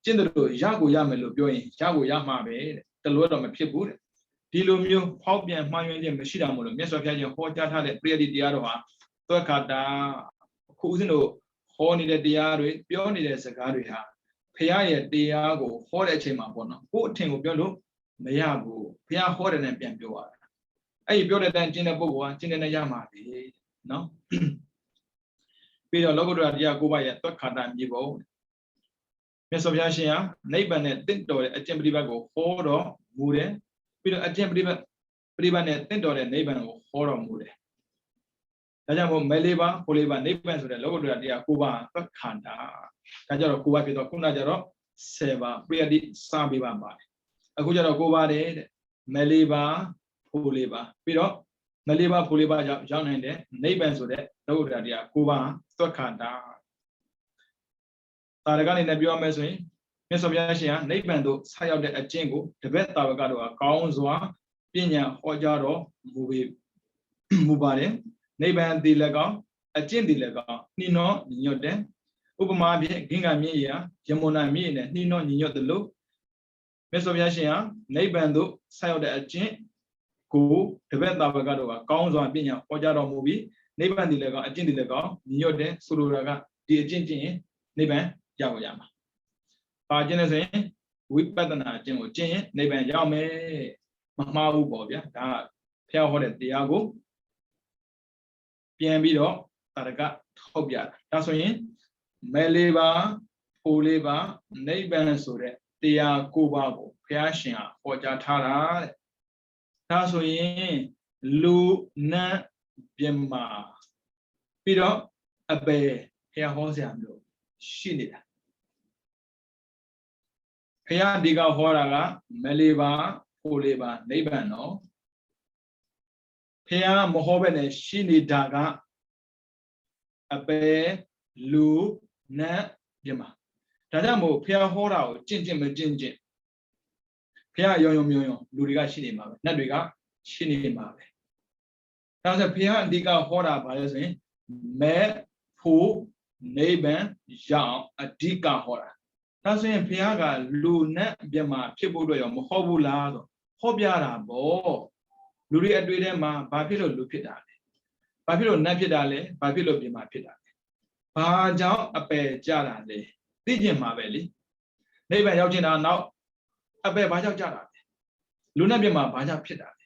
General Yago Yamelo going, Yago Yamabe, the Lord of my people. Dilumio, Hobian, Mayan, Machida, Mesopian, Hota had a pretty diaroa, Tokada, Cusino, Horny the diary, Pioni the Sagaria, Pia Diago, Hora Chemabona, who thing of Yolo, Mayago, Pia Horan and Piambua. I built it than Gina Boa, Gina Yamabe, no? Peter Logo Diago by a Tokada Yibo. Mesopian, neighbor net, think door, a tembribago, horror, mood, Peter a tembriba, Privanet, think door, neighbor, horror, mood. ဒါကြောင့်မို့မဲလေးပါဖိုးလေးပါနိဗ္ဗာန်ဆိုတဲ့လောကုတ္တရာတရား9ပါးသတ်ခန္ဓာဒါကြတော့9ပါးဖြစ်တော့ခုနကြတော့10ပါးပြည့်တိစပေးပါပါတယ်အခုကြတော့9ပါးတဲ့မဲလေးပါဖိုးလေးပါပြီးတော့မဲလေးပါဖိုးလေးပါရောက်နိုင်တဲ့နိဗ္ဗာန်ဆိုတဲ့လောကုတ္တရာတရား9ပါးသတ်ခန္ဓာတာရကနေနဲ့ပြောမယ်ဆိုရင်မြတ်စွာဘုရားရှင်ကနိဗ္ဗာန်သို့ဆက်ရောက်တဲ့အကျင့်ကိုတပည့်တာဝကတို့ကကောင်းစွာပညာဟောကြားတော်မူပါတယ်နိဗ္ဗာန်တည်လည်းကောင်းအကျင့်တည်လည်းကောင်းနှီးနှောညွတ်တယ်ဥပမာဖြင့်ဂင်္ဂမြင့်ရာယမုန်နာမြင့်နဲ့နှီးနှောညွတ်တယ်လို့မြတ်စွာဘုရားရှင်ကနိဗ္ဗာန်သို့ဆက်ရောက်တဲ့အကျင့်ကိုတပည့်တာဝကတို့ကကောင်းစွာပညာဟောကြားတော်မူပြီးနိဗ္ဗာန်တည်လည်းကောင်းအကျင့်တည်လည်းကောင်းညွတ်တယ်ဆိုလိုတာကဒီအကျင့်ကျင့်ရင်နိဗ္ဗာန်ရောက်ရမှာပါကျင့်လို့ဆိုရင်ဝိပဿနာအကျင့်ကိုကျင့်ရင်နိဗ္ဗာန်ရောက်မယ်မမှားဘူးပေါ့ဗျာဒါကဖျားဟောတဲ့တရားကိုပြန်ပြီးတော့တာရကထုတ်ပြတာဒါဆိုရင်မဲလေးပါဖိုးလေးပါနိဗ္ဗာန်ဆိုတဲ့တရား9ပါးကိုဘုရားရှင်ကဟောကြားထားတာတဲ့ဒါဆိုရင်လူနတ်ပြမပြီးတော့အပေဘုရားဟောစရာမျိုးရှိနေတာဘုရားဒီကဟောတာကမဲလေးပါဖိုးလေးပါနိဗ္ဗာန်တော့ဘုရားမဟောဘဲနဲ့ရှိနေတာကအပေလူနတ်ပြမဒါကြောင့်မို့ဘုရားဟောတာကိုကျင့်မကျင့်ဘုရားယုံလူတွေကရှိနေမှာပဲနတ်တွေကရှိနေမှာပဲဒါဆိုဘုရားအဓိကဟောတာဘာလဲဆိုရင်မဲဖို့နိဗ္ဗာန်ရောက်အဓိကဟောတာဒါဆိုရင်ဘုရားကလူနတ်ပြမဖြစ်ဖို့အတွက်ရောမဟောဘူးလားဆိုဟောပြတာပေါ့လူတွေအတွေ့ထဲမှာဘာဖြစ်လို့လူဖြစ်တာလဲဘာဖြစ်လို့နတ်ဖြစ်တာလဲဘာဖြစ်လို့ပြမဖြစ်တာလဲဘာကြောင့်အပယ်ကြတာလဲသိကျင်မှာပဲလေနိဗ္ဗာန်ရောက်ချင်တာနောက်အပယ်ဘာကြောင့်ကြတာလဲလူနတ်ပြမဘာကြောင့်ဖြစ်တာလဲ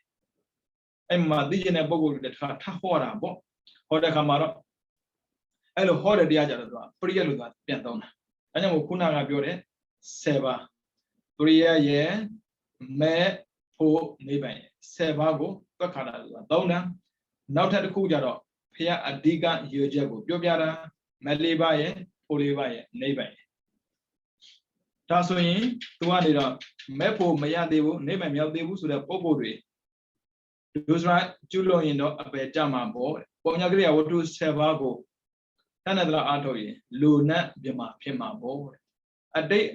အဲ့မှာသိကျင်တဲ့ပုဂ္ဂိုလ်တွေထဟောတာပေါ့ဟောတဲ့ခါမှာတော့အဲ့လိုဟောတဲ့တရားကြတော့သူကပရိယတ်လို့သူကပြန်သုံးတာအဲကြောင့်မို့ခုနကပြောတဲ့10ပါးပရိယတ်ရဲ့မဲဖို့နိဗ္ဗာန်ရဲ့10ပါးကိုသတ်ခါတာဆိုတာသုံးတာနောက်ထပ်တစ်ခုကြတော့ဘုရားအဓိကရွေချက်ကိုပြောပြတာမဲလေးပါးရဲ့ဖို့လေးပါးရဲ့နိဗ္ဗာန်ရဲ့ဒါဆိုရင်သူကနေတော့မဲဖို့မရသေးဘူးနိဗ္ဗာန်မရောက်သေးဘူးဆိုတဲ့ပုဂ္ဂိုလ်တွေဒုစရကျွလို့ရင်တော့အပယ်ကြမှာပေါ့ပုံညာကရိယာဝတ္ထု10ပါးကိုတဏ္ဍတအားထုတ်ရင်လူနတ်ပြမဖြစ်မှာပေါ့အတိတ်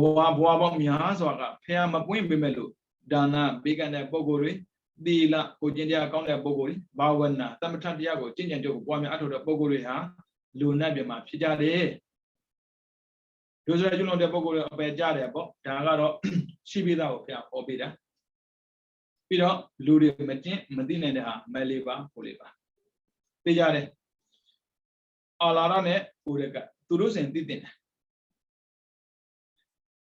ဘဝပေါင်းများစွာကဖះမပွင့်ပေးမဲ့လို့ဒါနပေးကံတဲ့ပုဂ္ဂိုလ်တွေသီလကိုကျင့်တရားကောင်းတဲ့ပုဂ္ဂိုလ်တွေဘာဝနာသမထတရားကိုကျင့်ကြံကြုတ်ကိုပွားများအထောက်တဲ့ပုဂ္ဂိုလ်တွေဟာလူနတ်ပြမဖြစ်ကြတယ်ဒုစရကျွလို့တဲ့ပုဂ္ဂိုလ်တွေအပယ်ကြတယ်ပေါ့ဒါကတော့ရှိပြီးသားကိုဖះဟောပေးတာပြီးတော့လူတွေမကျင့်မသိနိုင်တဲ့ဟာမဲလေးပါဖိုးလေးပါသိကြတယ်အာလာရနဲ့ဥရကသူတို့စဉ်သိတင်တယ်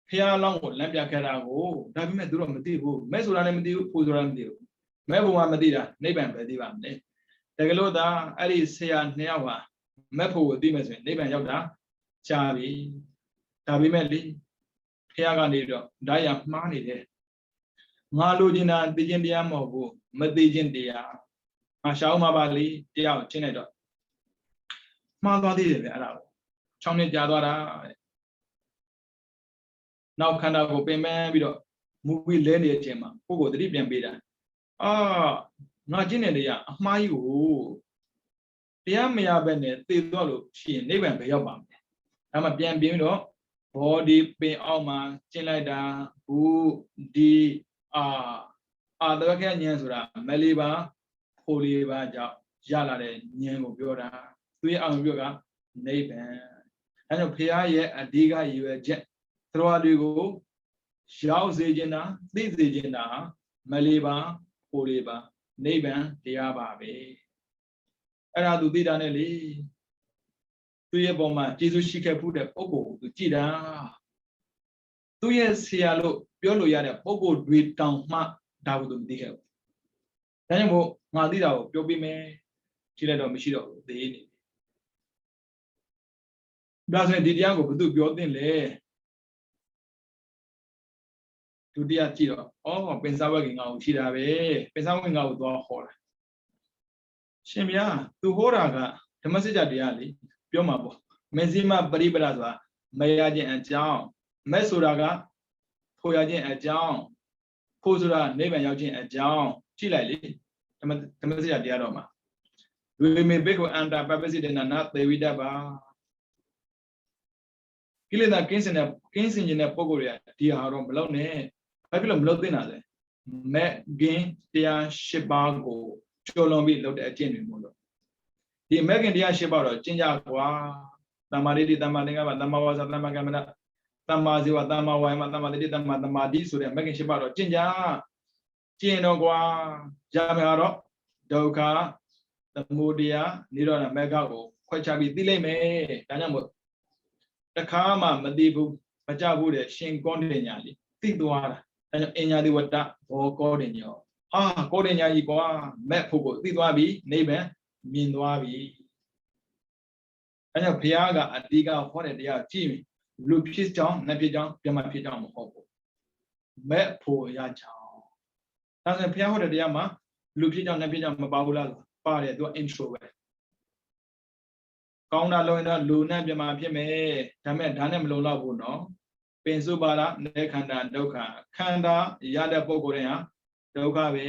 ဖះလောင်းကိုလမ်းပြခဲ့တာကိုဒါပေမဲ့သူတို့မသိဘူးမဲဆိုတာလည်းမသိဘူးဖိုးဆိုတာလည်းမသိဘူးမဲဘုံကမသိတာနိဗ္ဗာန်ပဲသိပါမလဲတကယ်လို့သာအဲ့ဒီဆရာ2ယောက်ဟာမဲဖို့ကိုသိမယ်ဆိုရင်နိဗ္ဗာန်ရောက်တာကြာပြီဒါပေမဲ့လေဖះကနေတော့ဒါရမှားနေတယ်ငါလိုချင်တာသိခြင်းတရားမဟုတ်ဘူးမသိခြင်းတရားငါရှောင်းမှာပါလေတရားကိုရှင်းလိုက်တော့မှားသွားသေးတယ်ဗျအဲ့ဒါကို6နှစ်ကြာသွားတာနောက်ခန္ဓာကိုပင်ပန်းပြီးတော့မူပြီးလဲနေတဲ့အချိန်မှာကိုယ့်ကိုသတိပြန်ပေးတာငါကျင့်တဲ့တရားအမှားကြီးကိုတရားမရဘဲနဲ့သိတော့လို့ရှိရင်နိဗ္ဗာန်ပဲရောက်ပါမယ်ဒါမှပြန်ပြီးတော့ဘောဒီပင်အောက်မှာကျင့်လိုက်တာဘူးဒီတကယ်ဉာဏ်ဆိုတာမလေးပါဖိုးလေးပါကြောင့်ရလာတဲ့ဉာဏ်ကိုပြောတာသူရဲ့အောင်ပြောကနိဗ္ဗာန်အဲကြောင့်ဘုရားရဲ့အဓိကရည်ရွယ်ချက်သရဝတွေကိုရောက်စေခြင်းတာသိစေခြင်းတာမလေးပါဖိုးလေးပါနိဗ္ဗာန်တရားပါပဲအဲ့ဒါသူသိတာနဲ့လေသူရဲ့ပုံမှာကျေးဇူးရှိခဲ့ဖို့တဲ့ပုဂ္ဂိုလ်ကိုသူကြည်တာသူရဲ့ဆရာလို့ပြောလို့ရတဲ့ပုဂ္ဂိုလ်တွေတောင်မှဒါကိုသူမသိခဲ့ဘူးဒါကြောင့်မို့ငါသိတာကိုပြောပြမယ်ကြည့်လိုက်တော့မရှိတော့ဘူးသိနေပြီဒါဆိုရင်ဒီတရားကိုဘယ်သူပြောသင့်လဲဒုတိယကြည့်တော့ပင်စဝက်ကင်္ဂါကိုရှိတာပဲပင်စဝက်ကင်္ဂါကိုသွားဟောတာ ရှင်ဗျာသူဟောတာကဓမ္မစကြာတရားလေပြောမှာပေါ့မေဇိမပရိပဒဆိုတာမရခြင်းအကြောင်းမဲ့ဆိုတာကဖို့ရခြင်းအကြောင်းဖို့ဆိုတာနိဗ္ဗာန်ရောက်ခြင်းအကြောင်းကြည့်လိုက်လေဓမ္မစကြာတရားတော်မှာဝိမေဘေကိုအန္တာပပစိတနာနာသေဝိတ္တပါကိလေသာကင်းစင်ခြင်းတဲ့ပုဂ္ဂိုလ်တွေကဒီဟာတော့မလုပ်နဲ့ဘာဖြစ်လို့မလုပ်သင့်တာလဲမဲ့ဂင်းတရား၈ပါးကိုကျော်လွန်ပြီးလုပ်တဲ့အကျင့်တွေမို့လို့ဒီမဲ့ဂင်းတရား၈ပါးတော့ကျင့်ကြကွာသမ္မာဒိဋ္ဌိသမ္မာသင်္ကပ္ပသမ္မာဝါစာသမ္မာကမ္မန္တသမ္မာဇီဝသမ္မာဝါယမသမ္မာဒိဋ္ဌိသမ္မာသမာဓိဆိုတဲ့မဲ့ဂင်း၈ပါးတော့ကျင့်တော့ကွာရမယ်တော့ဒုက္ခသမုဒယနိရောဓမဲ့ဂကိုခွဲခြားပြီးသိလိမ့်မယ်ဒါကြောင့်မို့တခါမှမသိဘူးမကြဘူးတဲ့ရှင်ကောဋိညာလေးသိသွားတာဒါကြောင့်အညာတိဝတ္တဘောကောဋိညောဟာကောဋိညာကြီးကွာမဲ့ဖို့ကိုသိသွားပြီနိဗ္ဗာန်မြင်သွားပြီဒါကြောင့်ဘုရားကအတိကဟောတဲ့တရားကြည့်ပြီလူဖြစ်ကြောင်းနတ်ဖြစ်ကြောင်းပြမဖြစ်ကြောင်းမဟုတ်ဘူးမဲ့ဖို့ရကြောင်းဒါဆိုရင်ဘုရားဟောတဲ့တရားမှာလူဖြစ်ကြောင်းနတ်ဖြစ်ကြောင်းမပါဘူးလားပါတယ်သူက intro ပဲကောင်းတာလို့ရင်တော့လူနဲ့ပြမဖြစ်မယ်ဒါမဲ့ဒါနဲ့မလုံလောက်ဘူးနော်ပင်စုပါဒနေခန္ဓာဒုက္ခခန္ဓာရတဲ့ပုဂ္ဂိုလ်တွေဟာဒုက္ခပဲ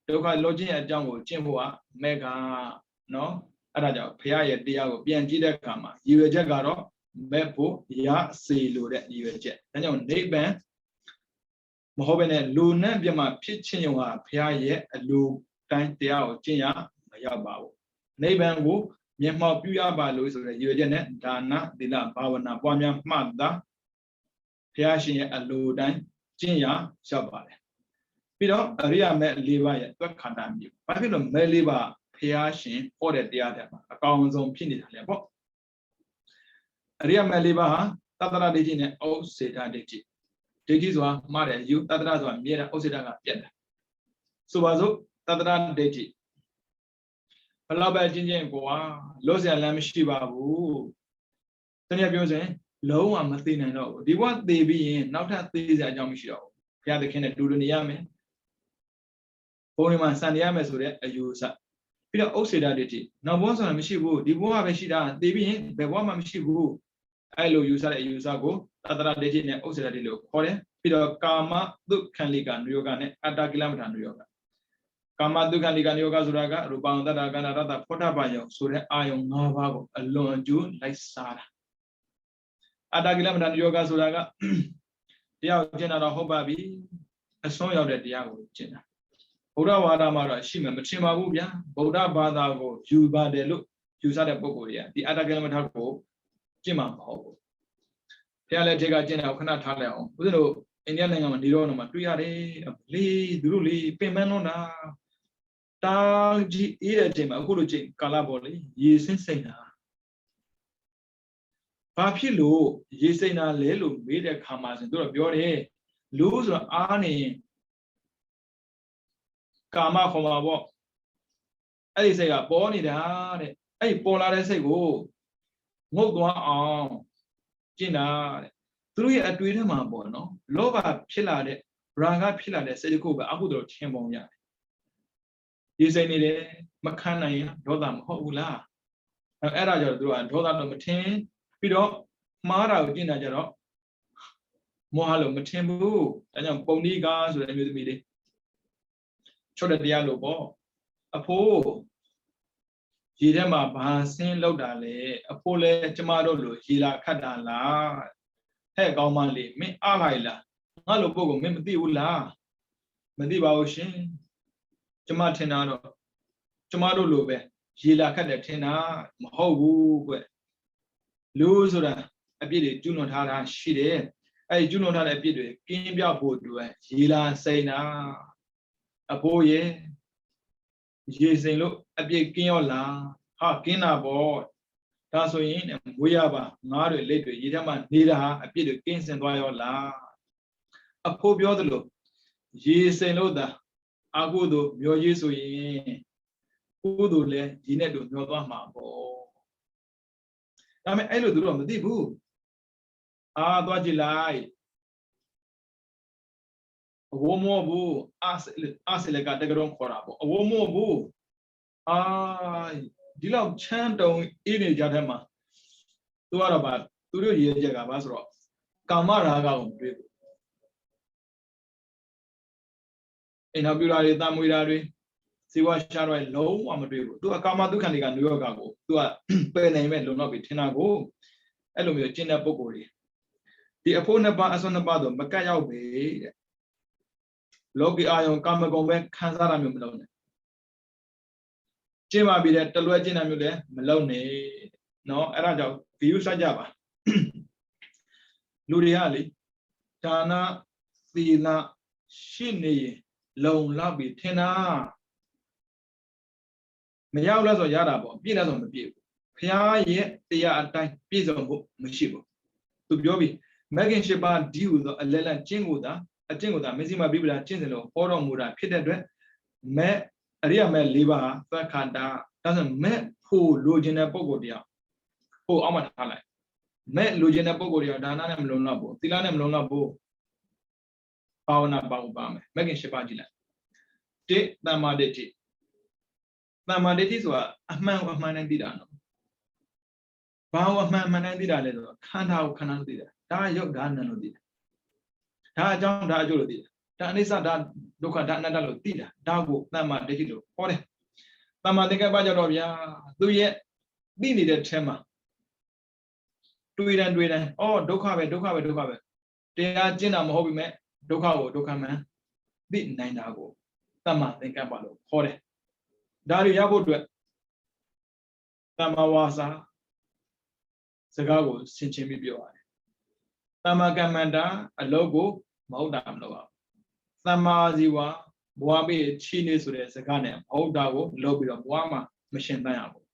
ဒုက္ခလောခြင်းအကြောင်းကိုကျင့်ဖို့ကမေဃနော်အဲ့ဒါကြောင့်ဘုရားရဲ့တရားကိုပြန်ကြည့်တဲ့အခါမှာရည်ရွယ်ချက်ကတော့မဲ့ဖို့ရစေလို့တဲ့ရည်ရွယ်ချက်ဒါကြောင့်နိဗ္ဗာန်မဟုတ်ဘဲနဲ့လူနဲ့ပြမဖြစ်ခြင်းရောဟာဘုရားရဲ့အလိုတိုင်းတရားကိုကျင့်ရမရောက်ပါဘူးနိဗ္ဗာန်ကိုမျက်မှောက်ပြုရပါလို့ဆိုတဲ့ရည်ရွယ်ချက်နဲ့ဒါနသီလဘာဝနာပွားများမှတ်သားဘုရားရှင်ရဲ့အလိုတိုင်းကျင့်ရရောက်ပါတယ်ပြီးတော့အရိယာမဲ့၄ပါးရဲ့သွက်ခန္ဓာမျိုးဘာဖြစ်လို့မဲ့၄ပါးဘုရားရှင်ဟောတဲ့တရားတွေမှာအကောင်းဆုံးဖြစ်နေတာလေပေါ့အရိယာမဲ့၄ပါးဟာသတ္တရဒိဋ္ဌိနဲ့ဩစေတဒိဋ္ဌိဒိဋ္ဌိဆိုတာမှားတယ်ယူသတ္တရဆိုတာမြဲတယ်ဩစေတကပြတ်တယ်ဆိုပါစို့သတ္တရဒိဋ္ဌိဘလောက်ပဲကျင့်ကွာလို့ဆရာလမ်းမရှိပါဘူးတနည်းပြောရင်လုံးဝမသိနိုင်တော့ဘူးဒီဘဝသိပြီးရင်နောက်ထပ်သိစရာအကြောင်းမရှိတော့ဘူးဘုရားသခင်နဲ့တူတူနေရမယ်ဘုံတွေမှာစံနေရမယ်ဆိုတဲ့အယူအဆပြီးတော့ဥစ္စေတဒိဋ္ဌိနောက်ဘဝဆိုတာမရှိဘူးဒီဘဝပဲရှိတာသိပြီးရင်ဘယ်ဘဝမှမရှိဘူးအဲ့လိုယူဆတဲ့အယူအဆကိုသတ္တရဒိဋ္ဌိနဲ့ဥစ္စေတဒိဋ္ဌိလို့ခေါ်တယ်ပြီးတော့ကာမသုခန္လိကနုယောဂနဲ့အတ္တကိလမထာနုယောဂကာမတုခန္တိကနိယောဂဆိုတာကရူပံတတ္တကန္နာရတ္တဖောဋ္ဌပယောဆိုတဲ့အာယုံ၅ပါးကိုအလွန်အကျူးလိုက်စားတာအတ္တကိလမထာနိယောဂဆိုတာကတရားကိုကျင့်တာတော့ဟုတ်ပါပြီအဆုံးရောက်တဲ့တရားကိုကျင့်တာဗုဒ္ဓဝါဒမှာတော့ရှိမှမထင်ပါဘူးဗျာဗုဒ္ဓဘာသာကိုယူပါတယ်လို့ယူဆတဲ့ပုဂ္ဂိုလ်တွေကဒီအတ္တကိလမထာကိုကျင့်မှာမဟုတ်ဘူးဘုရားလည်းထေကကျင့်တာကိုခဏထားလိုက်အောင်ဦးဇင်းတို့အိန္ဒိယနိုင်ငံမှာနေတော့မှာတွေ့ရတယ်လေသူတို့လေပင်ပန်းလုံးတာတာကြီးအေးတဲ့အချိန်မှာအခုလိုချိန်ကာလပေါ်လေရေစင်းစိမ့်တာဘာဖြစ်လို့ရေစိမ့်တာလဲလို့မေးတဲ့ခါမှာဆိုသူတို့ပြောတယ်လူဆိုတော့အားနေကာမခေါ်မှာပေါ့အဲ့ဒီစိတ်ကပေါ်နေတာတဲ့အဲ့ဒီပေါ်လာတဲ့စိတ်ကိုငုတ်သွားအောင်ကျင့်တာတဲ့သူတို့ရဲ့အတွေ့အထဲမှာပေါ့နော်လောဘဖြစ်လာတဲ့ရာဂဖြစ်လာတဲ့စိတ်တစ်ခုပဲအခုတို့ထင်ပုံရတယ်ဒီစိတ်နေတယ်မခံနိုင်ရင်ဒေါသမဟုတ်ဘူးလားအဲ့ဒါကြောင့်သူတို့ကဒေါသတော့မထင်ပြီးတော့မှားတာကိုကျင့်တာကြတော့မောဟလို့မထင်ဘူးဒါကြောင့်ပုံဒီကားဆိုတဲ့အမျိုးသမီးလေးချောတဲ့တရားလို့ပေါ့အဖိုးရေထဲမှာဘာဆင်းလောက်တာလဲအဖိုးလဲကျမတို့လိုရေလာခတ်တာလားဟဲ့ကောင်းမလေးမင်းအားလိုက်လားငါလိုပုဂ္ဂိုလ်မင်းမသိဘူးလားမသိပါဘူးရှင်ကျမထင်တာတော့ကျမတို့လိုပဲရေလာခတ်တယ်ထင်တာမဟုတ်ဘူးကွလူဆိုတာအပြစ်တွေကျူးလွန်ထားတာရှိတယ်အဲ့ဒီကျူးလွန်ထားတဲ့အပြစ်တွေကင်းပြဖို့အတွက်ရေလာစိမ့်တာအဖိုးရဲ့ရေစိမ့်လို့အပြစ်ကင်းရောလားဟာကင်းတာပေါ့ဒါဆိုရင်မွေးရပါငါးတွေလက်တွေရေထဲမှာနေတာအပြစ်တွေကင်းစင်သွားရောလားအဖိုးပြောသလိုရေစိမ့်လို့သာအကုသို့မျောရေးဆိုရင်ကုသို့လည်းဒီနဲ့တို့မျောသွားမှာပေါ့ဒါပေမဲ့အဲ့လိုသူတို့မသိဘူးသွားကြည့်လိုက်အဝမောဘူးအစလကတကရုံခေါ်တာပေါ့အဝမောဘူး ဒီလောက်ချမ်းတုံအေးနေကြတဲ့မှာသူကတော့ဗာသူတို့ရေးချက်ကဗာဆိုတော့ကာမရာဂကိုမတွေ့ဘူးအိမ်နောက်ပြူတာတွေတမွေတာတွေဇေဝရှားတွေလုံးဝမတွေ့ဘူးသူကကာမဒုက္ခတွေကနုယောဂကိုသူကပယ်နိုင်မဲ့လုံတော့ပြီထင်တာကိုအဲ့လိုမျိုးကျင့်တဲ့ပုံကိုယ်တွေဒီအဖို့နှစ်ပါးအစွန်းနှစ်ပါးဆိုမကတ်ရောက်ပြီတဲ့လောကီအာယုံကာမဂုဏ်ပဲခံစားရမျိုးမလုပ်နဲ့ကျင့်ပါပြီတဲ့တလွဲကျင့်တာမျိုးလည်းမလုပ်နဲ့နော်အဲ့ဒါကြောင့်ဗီယူစကြပါလူတွေကလေဒါနသီလရှိနေရင်လုံလောက်ပြီထင်တာမရောက်လို့ဆိုရတာပေါ့ပြည့်တယ်ဆိုမပြည့်ဘူးဖျားရဲ့တရားအတိုင်းပြည့်စုံဖို့မရှိဘူးသူပြောပြီးမဂ္ဂင်၈ပါးဒီဟုသောအလဲလကျင့်ကိုသာအကျင့်ကိုသာမဇ္ဈိမပိပဒါကျင့်စလို့ဟောတော်မူတာဖြစ်တဲ့အတွက်မဲ့အရိယာမဲ့၄ပါးသက္ခန္တာဒါဆိုမဲ့ဖို့လိုချင်တဲ့ပုံကိုတရားဖို့အောက်မှာထားလိုက်မဲ့လိုချင်တဲ့ပုံကိုတရားဒါနနဲ့မလုံလောက်ဘူးသီလနဲ့မလုံလောက်ဘူးဘာဝနာပါဖို့ပါမယ်မဂ္ဂင်၈ပါးကြည့်လိုက်တိတမ္မာဒိဋ္ဌိတမ္မာဒိဋ္ဌိဆိုတာအမှန်ကိုအမှန်နဲ့သိတာနော်ဘာကိုအမှန်အမှန်နဲ့သိတာလဲဆိုတော့ခန္ဓာကိုခန္ဓာလို့သိတာဒါရုပ်ဒါနံလို့သိတာဒါအကြောင်းဒါအကျိုးလို့သိတာဒါအနိစ္စဒါဒုက္ခဒါအနတ္တလို့သိတာဒါကိုတမ္မာဒိဋ္ဌိလို့ဟောတယ်တမ္မာသင်္ကပ္ပကြတော့ဗျာသူရဲ့သိနေတဲ့ထဲမှာတွေ့တယ်အော်ဒုက္ခပဲတရားကျင့်တာမဟုတ်ပြီမဲ့ဒုက္ခကိုဒုက္ခမှန်သိနိုင်တာကိုတမ္မာသင်္ကပ္ပလို့ခေါ်တယ်ဒါတွေရဖို့အတွက်တမ္မာဝါစာစကားကိုဆင်ခြင်ပြီးပြောရတယ်တမ္မာကမ္မန္တာအလုပ်ကိုမဟုတ်တာမလုပ်ပါဘူးတမ္မာဇီဝဘဝပေးချီနေဆိုတဲ့စကားနဲ့မဟုတ်တာကိုလုပ်ပြီးတော့ဘဝမှာမရှင်သန်ရဘူး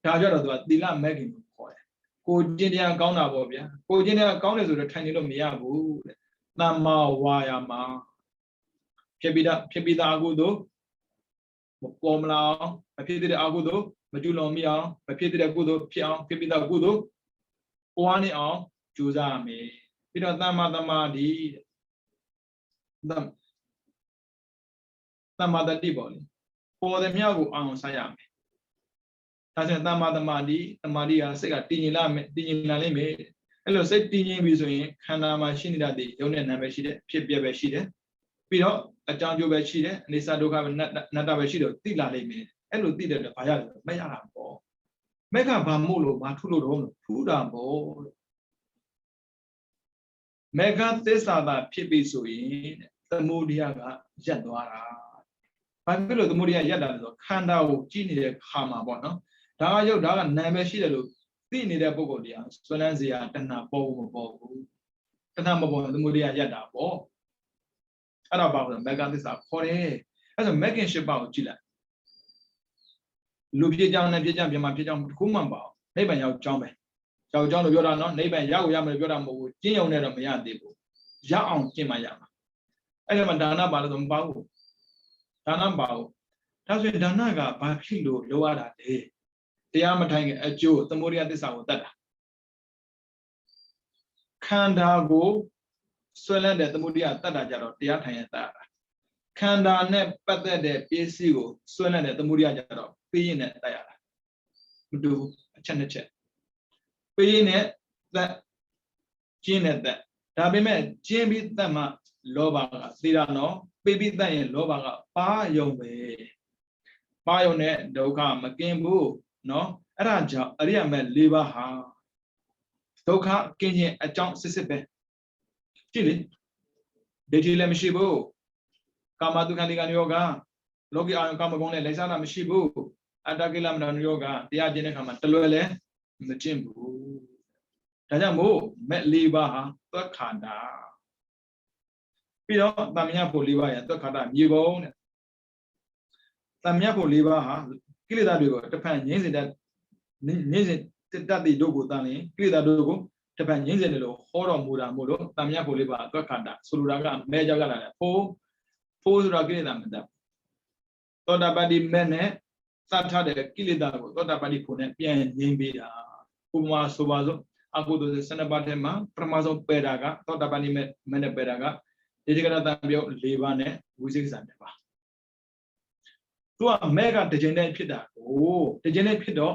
ဒါကြတော့သူကသီလမဲ့ခင်ကိုခေါ်တယ်ကိုကျင့်တရားကောင်းတာပေါ့ဗျာကိုကျင့်တရားကောင်းတယ်ဆိုတော့ထိုင်နေလို့မရဘူးတဲ့တမ္မာဝါယာမဖြစ်ပြီးသားအကုသို့ပေါ်မလာအောင်မဖြစ်တဲ့အကုသို့မကျူးလွန်မိအောင်မဖြစ်တဲ့ကုသို့ဖြစ်အောင်ဖြစ်ပြီးသားကုသို့ပွားနေအောင်ကြိုးစားရမယ်ပြီးတော့တမ္မာသမာဓိတမ္မာတတိပေါ့လေပေါ်တဲ့မြောက်ကိုအောင်စားရမယ်ဒါဆိုရင်တမ္မာသမာဓိကစိတ်ကတည်ငြိမ်လာလိမ့်မယ်အဲ့လိုစိတ်တည်ငြိမ်ပြီဆိုရင်ခန္ဓာမှာရှိနေတာဒီရုပ်နဲ့နာမ်ပဲရှိတယ်ဖြစ်ပြပဲရှိတယ်ပြီးတော့အကြောင်းကျိုးပဲရှိတယ်အနိစ္စဒုက္ခပဲနတ္တပဲရှိတော့သိလာလိမ့်မယ်အဲ့လိုသိတဲ့တော့ဘာရလဲမရတာပေါ့မက်ကဘာမို့လို့ဘာထူလို့တော့ထူတာပေါ့မက်ကသစ္စာသာဖြစ်ပြီဆိုရင်သမုဒိယကရပ်သွားတာဘာဖြစ်လို့သမုဒိယရပ်တာလဲဆိုခန္ဓာကိုကြည့်နေတဲ့ခါမှာပေါ့နော်ဒါကရုပ်ဒါကနာမ်ပဲရှိတယ်လို့သိနေတဲ့ပုဂ္ဂိုလ်တရားစွဲလန်းစရာတဏှာပေါ်ဘူးမပေါ်ဘူးတဏှာမပေါ်ရင်သမုဒိယရပ်တာပေါ့အဲ့တော့ဘာလို့မက်ကသစ္စာခေါ်တယ်အဲ့ဆိုမက်ကင်၈ပါးကိုကြည့်လိုက်လူဖြစ်ကြောင်းနဲ့ဖြစ်ကြောင်းပြမဖြစ်ကြောင်းတစ်ခုမှမပါဘူးနိဗ္ဗာန်ရောက်ကြောင်းပဲရောက်ကြောင်းလို့ပြောတာနော်နိဗ္ဗာန်ရောက်ရမယ်ပြောတာမဟုတ်ဘူးကျင့်ရုံနဲ့တော့မရသေးဘူးရအောင်ကျင့်မှရမှာအဲ့ဒါမှဒါနပါလို့ဆိုမပါဘူးဒါနပါဘူးဒါဆိုရင်ဒါနကဘာဖြစ်လို့လိုရတာလဲတရားမထိုင်ခင်အကျိုးသမုဒိယသစ္စာကိုတတ်တာခန္ဓာကိုဆွဲလန်းတဲ့သမုဒိယတတ်တာကြတော့တရားထိုင်ရင်တတ်တာခန္ဓာနဲ့ပတ်သက်တဲ့ပစ္စည်းကိုဆွဲလန်းတဲ့သမုဒိယကြတော့ပေးရင်နဲ့တတ်ရတာမတူဘူးအချက်နှစ်ချက်ပေးရင်နဲ့သက်ကျင်းနဲ့သက်ဒါပေမဲ့ကျင်းပြီးသက်မှလောဘကသိတာနော်ပေးပြီးသက်ရင်လောဘကပါယုံပဲပါယုံနဲ့ဒုက္ခမကင်းဘူးနော်အဲ့ဒါကြောင့်အရိယာမဲ့၄ပါးဟာဒုက္ခကင်းခြင်းအကြောင်းစစ်ပဲကြည့်လေဒိဋ္ဌိလည်းမရှိဘူးကာမတုခန္တိကနိယောဂလောကီအာယုကာမဂုဏ်နဲ့လိုက်စားတာမရှိဘူးအတ္တကိလမဏနိယောဂတရားကျင့်တဲ့ခါမှာတလွယ်လဲမကျင့်ဘူးဒါကြောင့်မို့မဲ့၄ပါးဟာသွက်ခန္ဓာပြီးတော့တမညဖို့၄ပါးရသွက်ခန္ဓာမြေပုံတဲ့တမညဖို့၄ပါးဟာကိလေသာတွေကိုတစ်ဖက်ငြိမ့်စေတတ်သည့်တို့ကိုတန်ရင်ကိလေသာတို့ကိုတစ်ဖက်ငြိမ့်စေတယ်လို့ဟောတော်မူတာမို့လို့တမညဖို့၄ပါးသွက်ခန္ဓာဆိုလိုတာကမဲကြောက်ကလာတယ်ဖိုးဆိုတာကိလေသာမတတ်သောတာပတ္တိမဲ့နဲ့သတ်ထားတဲ့ကိလေသာကိုသောတာပတ္တိဖို့နဲ့ပြန်ငြိမ့်ပေးတာဥပမာဆိုပါစို့အကုသိုလ်12ပါးထဲမှာပထမဆုံးပယ်တာကသောတာပတ္တိမဲ့နဲ့ပယ်တာကဒေတိကရတံပြော4ပါးနဲ့ဝိသေကိစ္စ1ပါး သူကမဲကတစ်ချိန်တည်းဖြစ်တာကိုတစ်ချိန်တည်းဖြစ်တော့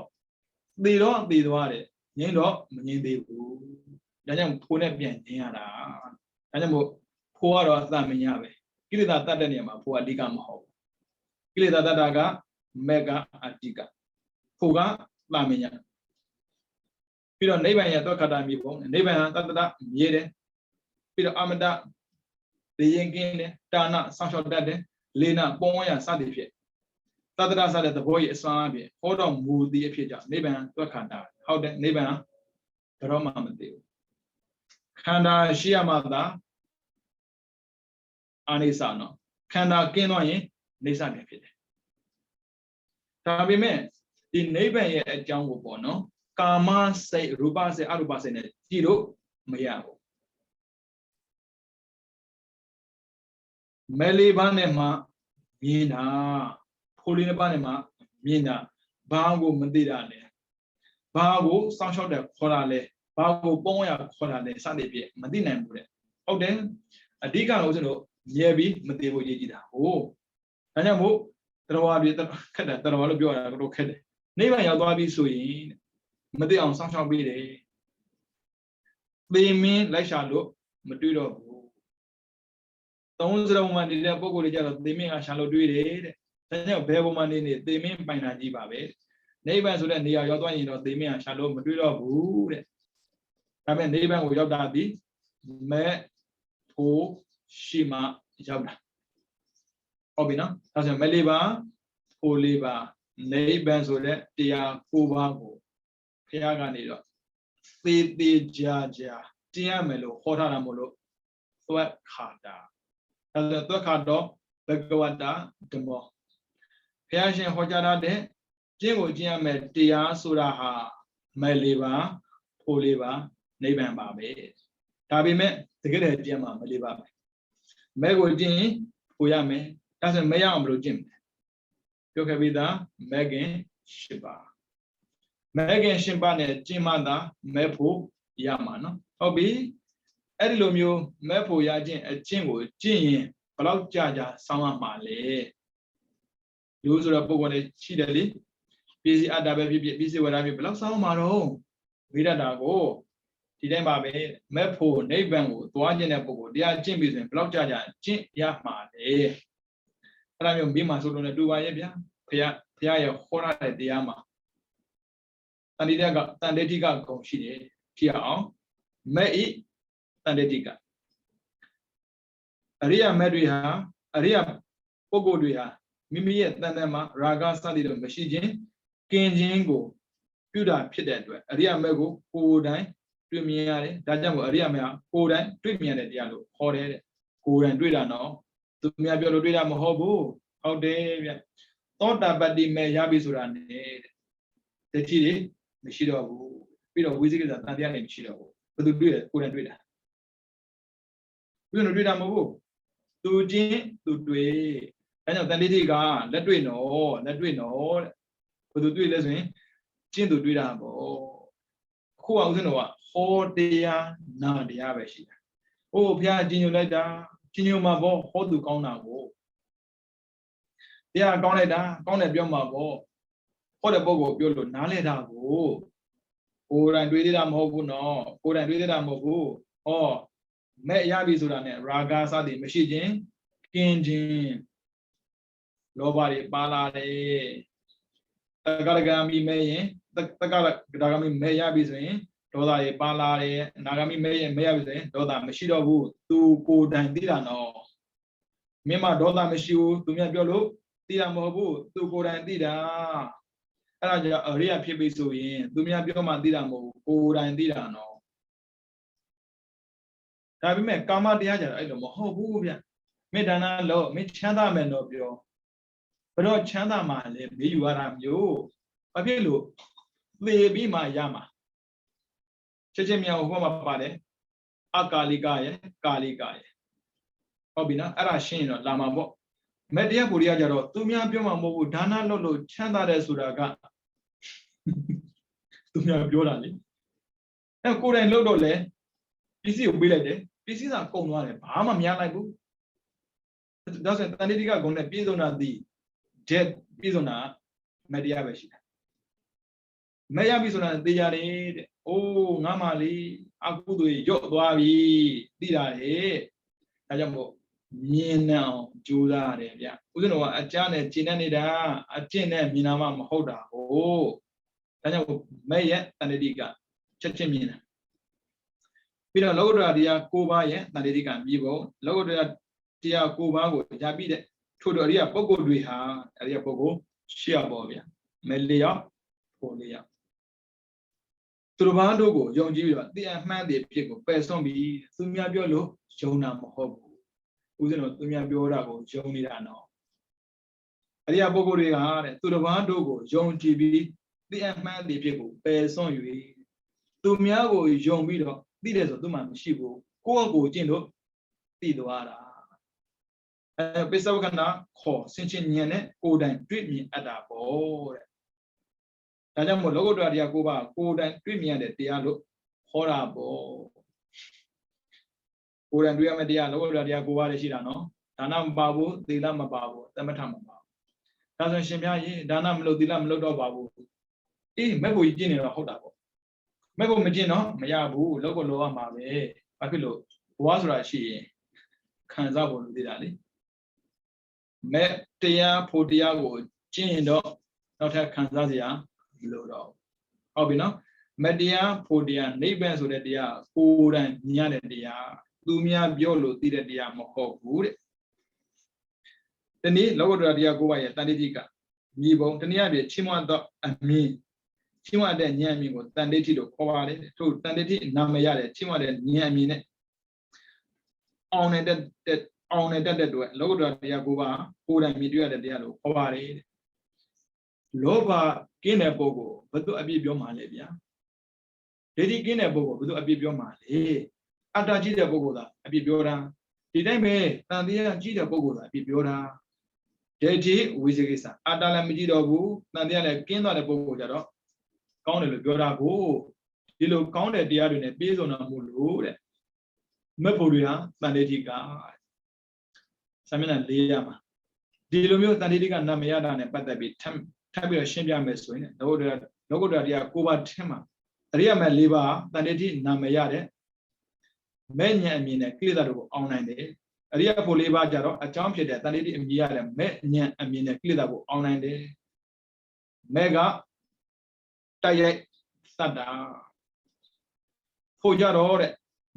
သေတော့သေသွားတယ်ငင်းတော့မငင်းသေးဘူးဒါကြောင့်ဖိုးနဲ့ပြန်ငင်းရတာဒါကြောင့်မို့ဖိုးကတော့အသမညာပဲကိလေသာတတ်တဲ့နေရာမှာဖိုးကအဓိကမဟုတ်ဘူးကိလေသာတတ်တာကမဲကအဓိကဖိုးကသမညာပြီးတော့နိဗ္ဗာန်ရဲ့သောခတာမြေပုံနိဗ္ဗာန်ဟာတတ္တမြေတယ်ပြီးတော့အမတသေရင်ကင်းတယ်တာနာဆောင်းလျှောက်တတ်တယ်လေနာပုံဝရစသည်ဖြစ်တတ္တရစတဲ့သဘောကြီးအစွမ်းအပြင်ဟောတော်မူသည်အဖြစ်ကြောင့်နိဗ္ဗာန်သောခတာဟုတ်တယ်နိဗ္ဗာန်ဘယ်တော့မှမသိဘူးခန္ဓာရှိရမှသာအာနိစ္စနော်ခန္ဓာကင်းသွားရင်နေစပြန်ဖြစ်တယ်ဒါပေမဲ့ဒီနိဗ္ဗာန်ရဲ့အကြောင်းကိုပေါ့နော်ကာမစိတ်ရူပစိတ်အရူပစိတ်နဲ့ကြည့်လို့မရဘူးမဲလေးပါးနဲ့မှမြင်တာဖိုးလေးနှစ်ပါးနဲ့မှမြင်တာဘာကိုမသိတာလဲဘာကိုစောင့်ရှောက်တဲ့ခေါ်တာလဲဘာကိုပုံရခေါ်တာလဲစသည်ဖြင့်မသိနိုင်ဘူးတဲ့ဟုတ်တယ်အဓိကလို့ဆိုတော့မြဲပြီးမသိဖို့ရည်ကြည်တာဟုတ်ဒါကြောင့်မို့တရားပြီးခက်တယ်တရားလို့ပြောရတာတော့ခက်တယ်နိဗ္ဗာန်ရောက်သွားပြီဆိုရင်မသိအောင်စောင့်ရှောက်ပေးတယ်သေမင်းလိုက်ရှာလို့မတွေ့တော့ဘူးသုံးစရုံမှနေတဲ့ပုံကိုယ်တွေကြတော့သေမင်းကရှာလို့တွေ့တယ်တဲ့ဒါကြောင့်ဘယ်ပုံမှနေနေသေမင်းပိုင်တာကြီးပါပဲနိဗ္ဗာန်ဆိုတဲ့နေရာရောက်သွားရင်တော့သေမင်းကရှာလို့မတွေ့တော့ဘူးတဲ့ဒါပေမဲ့နိဗ္ဗာန်ကိုရောက်တာဒီမဲ့ဖို့ရှိမှရောက်တာဟုတ်ပြီနော်ဒါဆိုမဲ့လေးပါဖို့လေးပါနိဗ္ဗာန်ဆိုတဲ့တရား9ပါးကိုဘုရားကနေတော့သေသေးကြာကြာတင်ရမယ်လို့ဟောထားတာမို့လို့သွက်ခါတာအဲဒါသွက်ခါတော့ဘဂဝတာဓမ္မောဘုရားရှင်ဟောကြားတဲ့ကျင့်ကိုကျင့်ရမယ်တရားဆိုတာဟာမဲ့လေးပါဖို့လေးပါနိဗ္ဗာန်ပါပဲဒါပေမဲ့တကယ်တည်းကျင့်မှာမလေးပါပဲမဲ့ကိုကျင့်ရင်ဖို့ရမယ်ဒါဆိုမဲ့ရအောင်ဘယ်လိုကျင့်မလဲပြောခဲ့ပြီးသားမဲ့ခင်၈ပါးမဲခင်ရှင်ပါနဲ့ကျင့်မှသာမဲဖို့ရမှာနော်ဟုတ်ပြီအဲ့ဒီလိုမျိုးမဲဖို့ရခြင်းအကျင့်ကိုကျင့်ရင်ဘယ်လောက်ကြာကြာဆောင်းရမှာလဲလူဆိုတော့ပုံပေါ်နေရှိတယ်လေပြည်စီအတ္တပဲဖြစ်ဖြစ်ပြည်စီဝရဖြစ်ဘယ်လောက်ဆောင်းမှာတော့ဝိရတာကိုဒီတိုင်းပါပဲမဲဖို့နိဗ္ဗာန်ကိုသွားခြင်းတဲ့ပုဂ္ဂိုလ်တရားကျင့်ပြီဆိုရင်ဘယ်လောက်ကြာကြာကျင့်ရမှာလဲအဲ့ဒါမျိုးမိမှဆိုလို့လည်းတူပါရဲ့ဗျာဘုရားရဲ့ဟောရတဲ့တရားမှာတန်တေတိကဂုံရှိတယ်ဖြစ်အောင်မဲ့ဤတန်တေတိကအရိယာမဲ့တွေဟာအရိယာပုဂ္ဂိုလ်တွေဟာမိမိရဲ့တန်တန်မှာရာဂစသည်တို့မရှိခြင်းကင်းခြင်းကိုပြုတာဖြစ်တဲ့အတွက်အရိယာမဲ့ကိုကိုယ်တိုင်တွေ့မြင်ရတယ်ဒါကြောင့်မို့အရိယာမဲ့ဟာကိုယ်တိုင်တွေ့မြင်တဲ့တရားလို့ခေါ်တယ်တဲ့ကိုယ်တိုင်တွေ့တာနော်သူများပြောလို့တွေ့တာမဟုတ်ဘူးဟုတ်တယ်ဗျသောတာပတ္တိမဲ့ရပြီဆိုတာနဲ့တတိတွေမရှိတော့ဘူးပြီးတော့ဝိသိကိစ္စတန်တရားနဲ့မရှိတော့ဘူးဘယ်သူတွေ့လဲကိုယ်တိုင်တွေ့တာဘယ်လိုတွေ့တာမဟုတ်ဘူးသူချင်းသူတွေ့အဲကြောင့်တန်တိကလက်တွေ့နော်တဲ့ဘယ်သူတွေ့လဲဆိုရင်ချင်းသူတွေ့တာပေါ့အခုကဥစဉ်တော့ဟောတရားနာတရားပဲရှိတာဟိုဘုရားကြီးညိုလိုက်တာကြီးညိုမှာပေါ့ဟောသူကောင်းတာကိုတရားကောင်းလိုက်တာကောင်းတယ်ပြောမှာပေါ့ဟောတဲ့ပုဂ္ဂိုလ်ပြောလို့နားလဲတာကိုကိုယ်တိုင်တွေးသေးတာမဟုတ်ဘူးနော်ကိုယ်တိုင်တွေးသေးတာမဟုတ်ဘူးဟောမဲ့ရပြီဆိုတာနဲ့ရာဂစသည်မရှိခြင်းကင်းခြင်းလောဘတွေပါလာတယ်တက္ကရဂါမိမဲ့ရင်တက္ကရဂါမိမဲ့ရပြီဆိုရင်ဒေါသတွေပါလာတယ်အနာဂါမိမဲ့ရင်မဲ့ရပြီဆိုရင်ဒေါသမရှိတော့ဘူးသူကိုယ်တိုင်သိတာနော်မင်းမဒေါသမရှိဘူးသူများပြောလို့သိတာမဟုတ်ဘူးသူကိုယ်တိုင်သိတာအဲ့ဒါကြောင့်အရိယာဖြစ်ပြီဆိုရင်သူများပြောမှသိတာမဟုတ်ဘူးကိုယ်တိုင်သိတာနော်ဒါပေမဲ့ကာမတရားကြတော့အဲ့လိုမဟုတ်ဘူးဗျမေတ္တာနာလို့မင်းချမ်းသာမယ်တော့ပြောဘယ်တော့ချမ်းသာမှာလဲမေးယူရတာမျိုးဘာဖြစ်လို့သေပြီးမှရမှာချက်ချင်းမြောက်ဟောမှာပါတယ်အကာလိကရဲ့ကာလိကရဲ့ဟုတ်ပြီနော်အဲ့ဒါရှင်းရင်တော့လာမှာပေါ့မေတ္တရားပူရိယကြတော့သူများပြောမှာမဟုတ်ဘူးဒါနလုပ်လို့ချမ်းသာတယ်ဆိုတာကသူများပြောတာလေအဲ့ကိုယ်တိုင်လုပ်တော့လေပစ္စည်းကိုပေးလိုက်တယ်ပစ္စည်းသာကုန်သွားတယ်ဘာမှမရလိုက်ဘူးဒါဆိုရင်တန်တိကဂုဏ်နဲ့ပြည့်စုံတာဒီ jet bizona media bashida Maya bizona tejare oh ngamali aku tu yo dwabi tirare tajambo Mina Jula Rebia. Uno a Janet Chinanida, a Jene Minama Mahoda, oh, Tanya Maya Tanediga, Chachemina. Pira Logra dia Cuba, Tanediga Vivo, Logra dia Cuba, Jabide, Tudoria Pogo Duha, Aria Pogo, Shia Bovia, Melia, Polia. Turubandogo, John Jiva, the man de people, Pesombi, Sumia Biolo, Jonah Mahobo. Uzino tumia biora ko jong ra no ariya pogo de ga de turuban do ko jong ji bi ti aman de phit ko pe son yu tumia ko jong bi do ti de so tu ma mashi bu ko jin do ti twa da pe saw khanda kho sin chin nyan ne ko dan twit mi atta bo de da jang mo logo twa riya ko ba ko dan twit mi ya de tiya lo kho ra boကိုယ်တိုင်တွေ့ရမယ့်တရားလောကတရားကိုယ်ပါလေရှိတာနော်ဒါနမပါဘူးသီလမပါဘူးသမထမပါဘူးဒါဆိုရှင်ပြရေဒါနမလုပ်သီလမလုပ်တော့ပါဘူးအေးမဲ့ဖို့ကြီးကျင့်နေတော့ဟုတ်တာပေါ့မဲ့ဖို့မကျင့်တော့မရဘူးလောကလောကမှာပဲဘာဖြစ်လို့ဘဝဆိုတာရှိရင်ခံစားဖို့လိုသေးတာလေမဲ့တရားဖို့တရားကိုကျင့်ရင်တော့နောက်ထပ်ခံစားစရာမလိုတော့ဟုတ်ပြီနော်မဲ့တရားဖို့တရားနိဗ္ဗာန်ဆိုတဲ့တရားကိုယ်တိုင်မြင်ရတဲ့တရားသူများပြောလို့သိတဲ့တရားမဟုတ်ဘူးတဲ့ဒီနေ့လောကဓာတ်တရားကိုပါရဲ့တန်တိတိကမြေပုံတနည်းအားဖြင့်ချင်းမွတ်တော့အမြင်ချင်းမွတ်တဲ့ဉာဏ်အမြင်ကိုတန်တိတိလို့ခေါ်ပါတယ်ထို့တန်တိတိနာမရတဲ့ချင်းမွတ်တဲ့ဉာဏ်အမြင်နဲ့အောင်နေတဲ့အတွက်လောကဓာတ်တရားကိုပါကိုယ်တိုင်မြင်တွေ့ရတဲ့တရားလို့ခေါ်ပါတယ်လောဘကင်းတဲ့ပုဂ္ဂိုလ်ဘယ်သူအပြည့်ပြောမှလဲဗျာဒိဋ္ဌိကင်းတဲ့ပုဂ္ဂိုလ်ဘယ်သူအပြည့်ပြောမှလဲအတ္တကြီးတဲ့ပုဂ္ဂိုလ်သာအပြည့်ပြောတာဒီတိုင်းပဲတန်တရားကြီးတဲ့ပုဂ္ဂိုလ်သာအပြည့်ပြောတာဒိဋ္ဌိဝိသေကိစ္စအတ္တလည်းမကြည့်တော့ဘူးတန်တရားလည်းကင်းသွားတဲ့ပုဂ္ဂိုလ်ကြတော့ကောင်းတယ်လို့ပြောတာကိုဒီလိုကောင်းတဲ့တရားတွေနဲ့ပြည့်စုံတော်မူလို့တဲ့မက်ဖို့တွေဟာတန်တိတိကစာမျက်နှာ400မှာဒီလိုမျိုးတန်တိတိကနာမရတာနဲ့ပတ်သက်ပြီးထပ်ပြီးတော့ရှင်းပြမယ်ဆိုရင်လောကုတ္တရာတရား9ပါးထင်းမှာအရိယမက်4ပါးတန်တိတိနာမရတဲ့မဲ့ဉာဏ်အမြင်နဲ့ကိလေသာတို့ကိုအောင်နိုင်တယ်အရိယဖို့၄ပါးကြတော့အကြောင်းဖြစ်တဲ့တန်တိတိအမြင်ရတဲ့မဲ့ဉာဏ်အမြင်နဲ့ကိလေသာကိုအောင်နိုင်တယ်မဲ့ကတိုက်ရိုက်စတ္တာဖို့ကြတော့တဲ့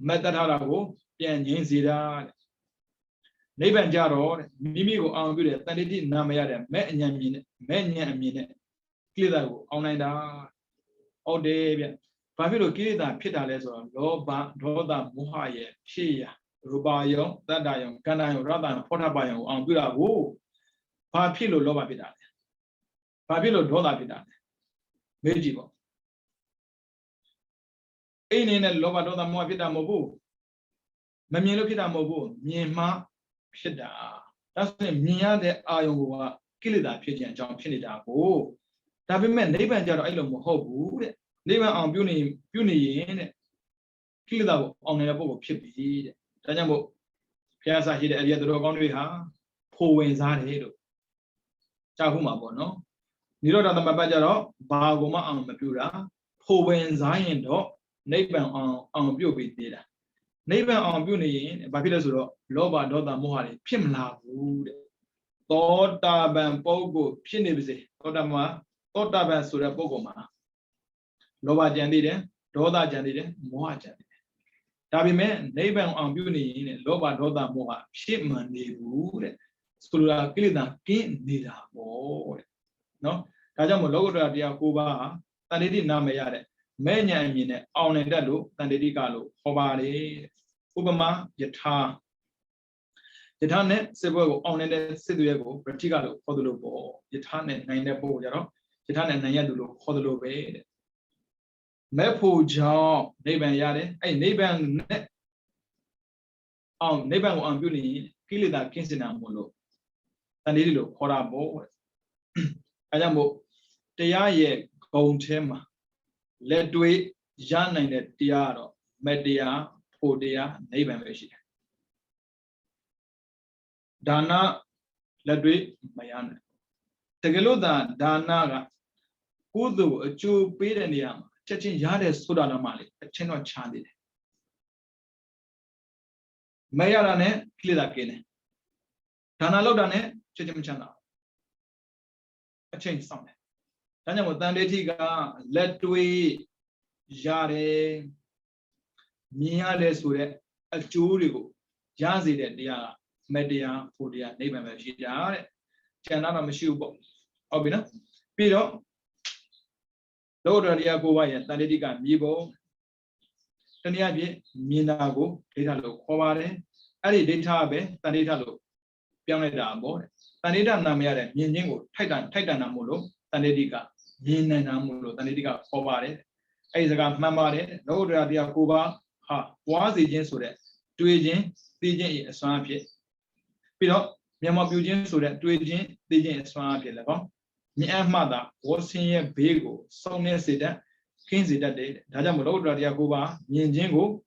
မတ္တထာတာကိုပြန်ငြိမ်းစေတာတဲ့နိဗ္ဗာန်ကြတော့တဲ့မိမိကိုအောင်ပြုတဲ့တန်တိတိနာမရတဲ့မဲ့ဉာဏ်အမြင်နဲ့မဲ့ဉာဏ်အမြင်နဲ့ကိလေသာကိုအောင်နိုင်တာဟုတ်တယ်ဗျဘာဖြစ်လို့ကိလေသာဖြစ်တာလဲဆိုတော့လောဘဒေါသမောဟရဲ့ဖြစ်ရာရူပါယုံတတ္တယုံကန္တယုံရတ္တယုံဖောထပယုံအောင်ပြုတာကိုဘာဖြစ်လို့လောဘဖြစ်တာလဲဘာဖြစ်လို့ဒေါသဖြစ်တာလဲမေးကြည့်ပေါ့အိနေနဲ့လောဘဒေါသမောဟဖြစ်တာမဟုတ်ဘူးမမြင်လို့ဖြစ်တာမဟုတ်ဘူးမြင်မှဖြစ်တာဒါဆိုရင်မြင်ရတဲ့အာယုံကကိလေသာဖြစ်ခြင်းအကြောင်းဖြစ်နေတာကိုဒါပေမဲ့နိဗ္ဗာန်ကြတော့အဲ့လိုမဟုတ်ဘူးတဲ့နိဗ္ဗာန်အောင်ပြုနေရင်တဲ့ကိလေသာကိုအောင်နေတဲ့ပုဂ္ဂိုလ်ဖြစ်ပြီတဲ့ဒါကြောင့်မို့ဘုရားစာရှိတဲ့အရိယတော်ကောင်းတွေဟာဖိုဝင်စားတယ်လို့ကြားခုမှာပေါ့နော်နိရောဓသမပတ်ကြတော့ဘာကိုမှအောင်မပြုတာဖိုဝင်စားရင်တော့နိဗ္ဗာန်အောင်ပြုပြီးသေးတာနိဗ္ဗာန်အောင်ပြုနေရင်ဘာဖြစ်လဲဆိုတော့လောဘဒေါသမောဟတွေဖြစ်မလာဘူးတဲ့သောတာပန်ပုဂ္ဂိုလ်ဖြစ်နေပါစေသောတာပန်ဆိုတဲ့ပုဂ္ဂိုလ်မှာလောဘကြံသေးတယ်ဒေါသကြံသေးတယ်မောဟကြံသေးတယ်ဒါပေမဲ့နိဗ္ဗာန်အောင်ပြုနေရင်လောဘဒေါသမောဟဖြစ်မှန်နေဘူးတဲ့ဆိုလိုတာကိလေသာကင်းနေတာပေါ့တဲ့နော်ဒါကြောင့်မို့လောကုတ္တရာတရား9ပါးဟာတန်တိတိနာမရတဲ့မဲ့ဉာဏ်အမြင်နဲ့အောင်နိုင်တတ်လို့တန်တိတိကလို့ဟောပါတယ်ဥပမာယထာနဲ့စစ်ပွဲကိုအောင်နေတဲ့စစ်သူရဲ့ကိုပဋိကလို့ခေါ်သလိုပေါ့ယထာနဲ့နိုင်တဲ့ပုဂ္ဂိုလ်ကြတော့ယထာနဲ့နိုင်ရသူလို့ခေါ်သလိုပဲတဲ့မဲ့ဖို့ကြောင့်နိဗ္ဗာန်ရတယ်အဲ့နိဗ္ဗာန်နဲ့နိဗ္ဗာန်ကိုအောင်ပြုနေရင်ကိလေသာကင်းစင်တာမို့လို့တန်တိတိလို့ခေါ်တာပေါ့တဲ့အဲကြောင့်မို့တရားရဲ့ဂုံထဲမှာလက်တွေ့ရနိုင်တဲ့တရားတော့မဲ့တရားဖို့တရားနိဗ္ဗာန်ပဲရှိတယ်ဒါနလက်တွေ့မရနိုင် Tegeloda Danaga Kudu a Jew Pedaniam, Chachin Yades Sudana Mali, a Chino Chandi. Mayarane, Klidakine. Tanalodane, Chachimchana. A change something. Tanamutandetiga, let we Jare Mia Sure, a Jurigo, Jazi de Dia, Media, Fudia, neighbor Shida, Chanana Mashubo, Obina, Pido, Lord Yago, Tanediga, Mibo, Taniabi, Minago, Ditalo, Kovare, Ali Ditabe, Tanitalo, Pianeda boy, Tanida Namere, Mingo, Titan, Titanamulo, Tanediga, Yinamulo, Tanediga, Kovare, Aizaga Mamare, Lord Yakuba, ha, was the Jensuret, two agent, the swamp yet. Pido, Yamabujan Suret, two agent, the swamp yet. My mother was senior Bego, so near Sida, Kinsey that day, Dajamulo, Yakuba, Minjingo,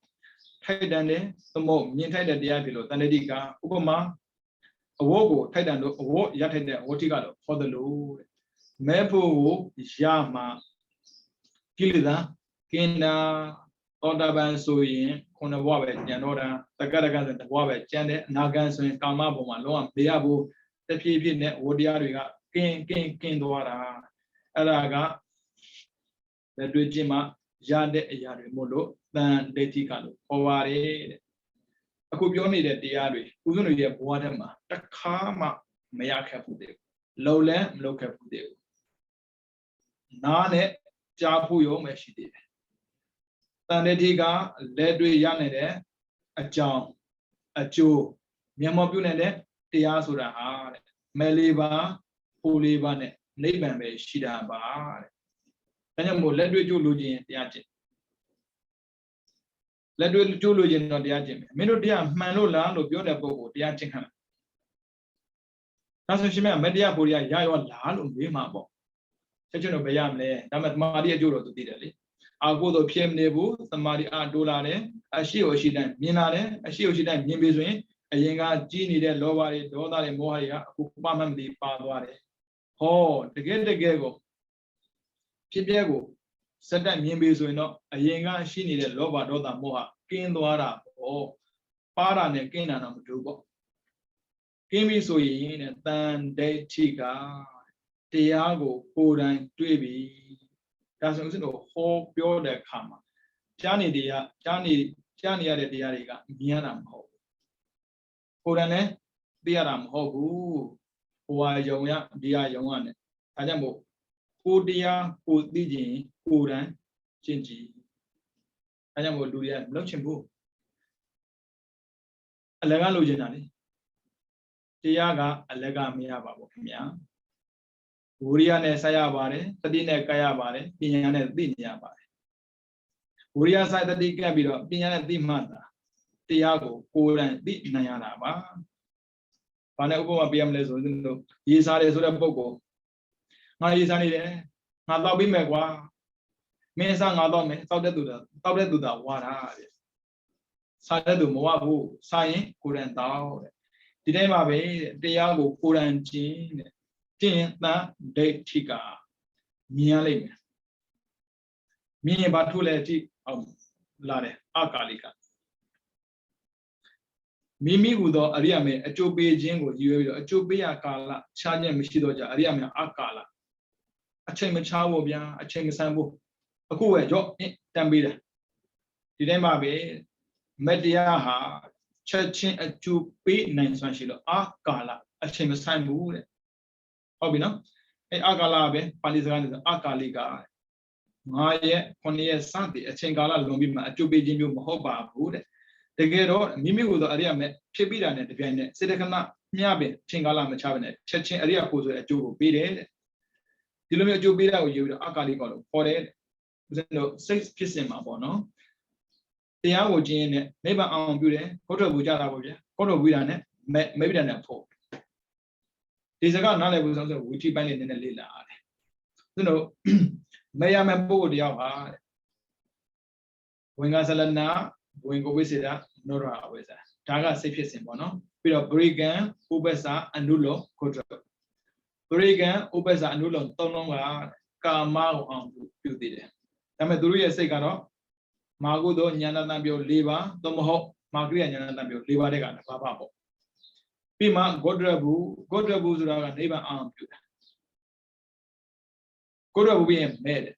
Tidane, the more mean Tida Diabilo, Tanediga, Ubama, a wogo, Tidano, a war Yatenda, Watigado, for the Lord. Mepo, Yama, Kilida, Kina, Odaban Soyin, Konawabe, Yanora, the Gadagan, the Wabe, Janet, Nagan, and Kamabo, Loam, Diabo, the PP net, Wodiariga, King Dora, Alaga, the Dujima, Jade Yarimolo, than Deticalo, Ovare. I could be only that the Ari, who's going to be a Guadama, the Karma, Mayaka Pude, low lamp, low capude. Nane, Japuyo, Meshide. Tanediga, Ledri Yanede, a John, a Joe, Yamabunede, Tiasura, Meliba, Pulibane, Nebambe, Shida Bar. Tanamo, Ledri Juluji, the agent. Ledri Juluji, not the agent. Melodia, Manola, no Bioda Bogo, the agent. That's what she meant, Media Buria, Yayo, Lalo, Bimabo. Section of Bayamle, Damat Maria Juro to Didali. I'll go to PM Nebu, the Maria Dolare, a she or she done, Minare, a she or she done, Nimbizwin, a younger genie, the Lowari, Dona, and Moharia, who Pamam the Padware. Oh, to get the Gego. Chibiago, said that Nimbizwin, a younger she needed Loba Dota Moha, King Dwara, oh, Para ne Kinanam Jubo. Kimi so in and then de Chica, Tiago, Podan, Twibi. That's no whole pure the karma. Johnny dear, Johnny at the Diariga, Mianam Ho. Podane, Diaram Hogu, who are Yoya, Dia Yoane, Ajambo, Udia, Udiji, Udan, Chinji. Ajambo Duria, Luxembourg. Alega Luginali. Tiaga, Alega Mia Babokimia. Uriane Sayabare, Tadine Kayabare, Piane Diniabare. Uria Sada di Gabiro, Piana di Mata, Tiago, Kuran, di Nayanaba. Panako Piamles, Yisare Surabogo. Maisani, Nalabi Megua, Mesa Nadome, Sauda Duda, Wara. Sadadu Moabu, Sai, Kuran Tao. Tidemabe, Tiago, Kuran Chin. Tina de Tika Mialim Mini Batuleti of Lade Akalika Mimi Udo Ariame, a Jobe Jingo, you a Jobea Kala, Charging Mishidoja, Ariame Akala, a Chemichawobia, a Chemisambo, a Kua Job Tambida. Tidemabe Mediaha, Churching a Jobe Nansashilo, Akala, a Chemisambo. Obina, a Agalabe, Palizan, Akaliga. Maya, Ponia Santi, a Chengala Lomima, a Jubi Jimu Mahoba, Wood. The Gero, Mimi with the Ariame, Chibidan at the Vene, Sedekana, Miabe, Chingala Machavinet, Chechin Aria Puzo at Jubu Bide. Dilumia Jubida with you, the Akaligo, for it. No 6 pieces of bono. The Awo Jane, neighbor on Bude, Koto Bujara, Koto Vidane, maybe than a port. This is a guy was also witty banging in a lila. You know, may I remember the hour when Gasalana, when go visit that, Nora with that. Taga Sapius in Bono, bit of Brigan, Ubesa, and Lulo, Kotra. Bregan Opesa Anulon Tononga Kama on Beauty. Tamaduri Segano Magudo Nyanabio Liva, Tomoho, Magria Nyanabio, Liva de Gana, Papa. Pima Godrabu Zura neighbor arm. Godrabu being made.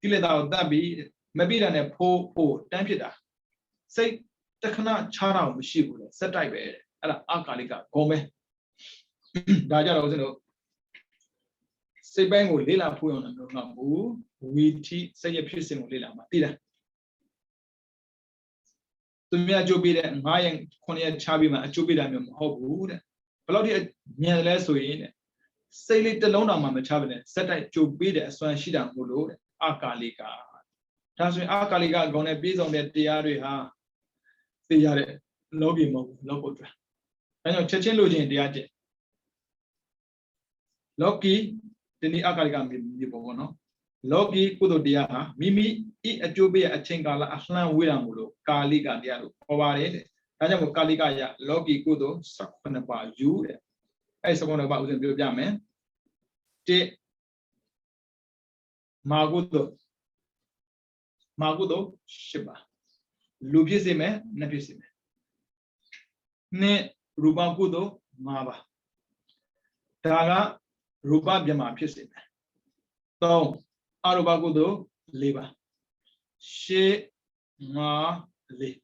Tileda Dabi, maybe than a poor, Dampida. Say, Takana Chara, she would set I bed at Akalika, Gome. Daja was Say bang will lila put on a number, we tea, say a piece in Lila Matida. To me, a jobby and my and Konya Chabima, a jobby and Hobwood. Bloody near less in. Say little alone on my traveling, set I jobby as one she down Mulu, Akalika. That's when Akalika gonna be on the Diary. The Yare, Logi Mo, Logotra. I know Chechen Logi in the Aje. Loki. Tini Akalika Mibono. Logi Kudo Dia, Mimi, E. a Jobi a Chingala, Aslan Willamulo, Kalika Dialu, Ovare, Tajamu Kalikaya, Logi Kudo, Sakanaba, you, I saw one about the Biaman, J. Magudo, Shiba, Lubisime, Napisime. Ne Rubagudo, Mava. Taga. Ruba Biama Piscine. So, Arubagudo, Liva. She ma li.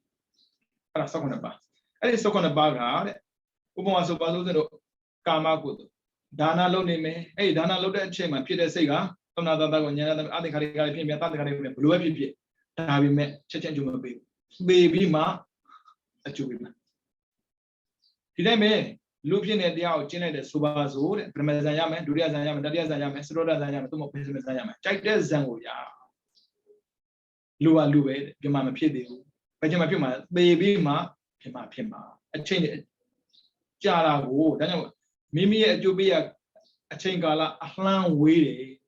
Para Sokonaba. And it's Sokonabaga, Umaso Baludo, Kamagudo. Dana Lonime, hey, Dana Loda Chema, Peter Sega, another Dagonia, other Caribbean, Blue Pipi, having met Chechen Juma baby ma, a Jubima. Did I may? Lupin at the out, China, Subazu, Premazayama, Duria Zayama, Daria Zayama, Sroda Zayama, Tomo Pesmazayama, Chaites Zanguya Lua Lue, Pimama Pidi, Pajama Pima, baby ma, Pima, a chain Jara Wu, Daniel, Mimi at Jubia, a chain gala, a long way.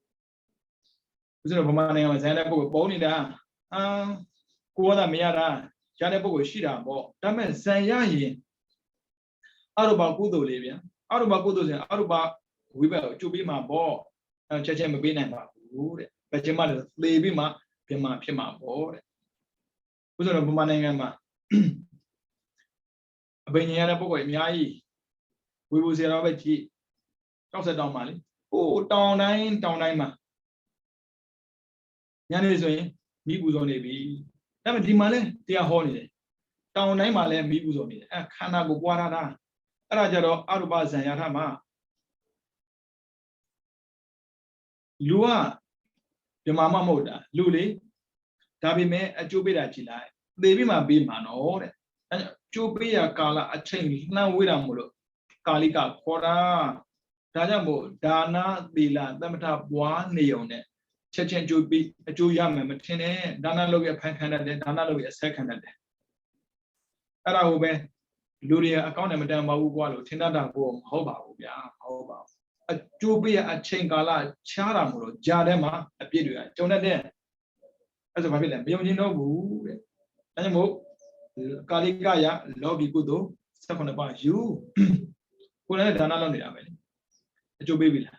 Was it a money on Zanapo, Bonida, Kuana Miara, Janapo Shida, Daman Zayahi. Aruba Kudo Livia, Aruba Kudos and Aruba, we will to be my ball, and Chacham Bina, Pachama, Levima, Pima, board. Who's on a Bumanangama? Beniana Boy, Miai, we will say Robert G. Toss it down, Mali. Oh, down nine, ma. Yanis, me was on a bee. Never demale, dear holiday. Down nine male, me was on it. A canago guarada. Rajaro Aruba Zayarama Lua the Mama Moda, Luli, Tabime, a Jubida Chila, Baby ma be manor, and Jubia Kala a change now with Amulo, Kalika, Kora, Tajamo, Dana, Bila, Damata, one Leone, Chechen Jubi, a Juyam, Matine, Dana Logia Pankana, Dana Logia second. Araube. Luria account and Madame Maugualo, Tinada Boom, Hoba, Hoba. A Jubia, a Chingala, Charamuro, Jadema, a Pidia, Jonah as a pavilion, you know, Animal, Kaligaya, Logi Gudo, second about you. Who had done along the avenue? A Jubila.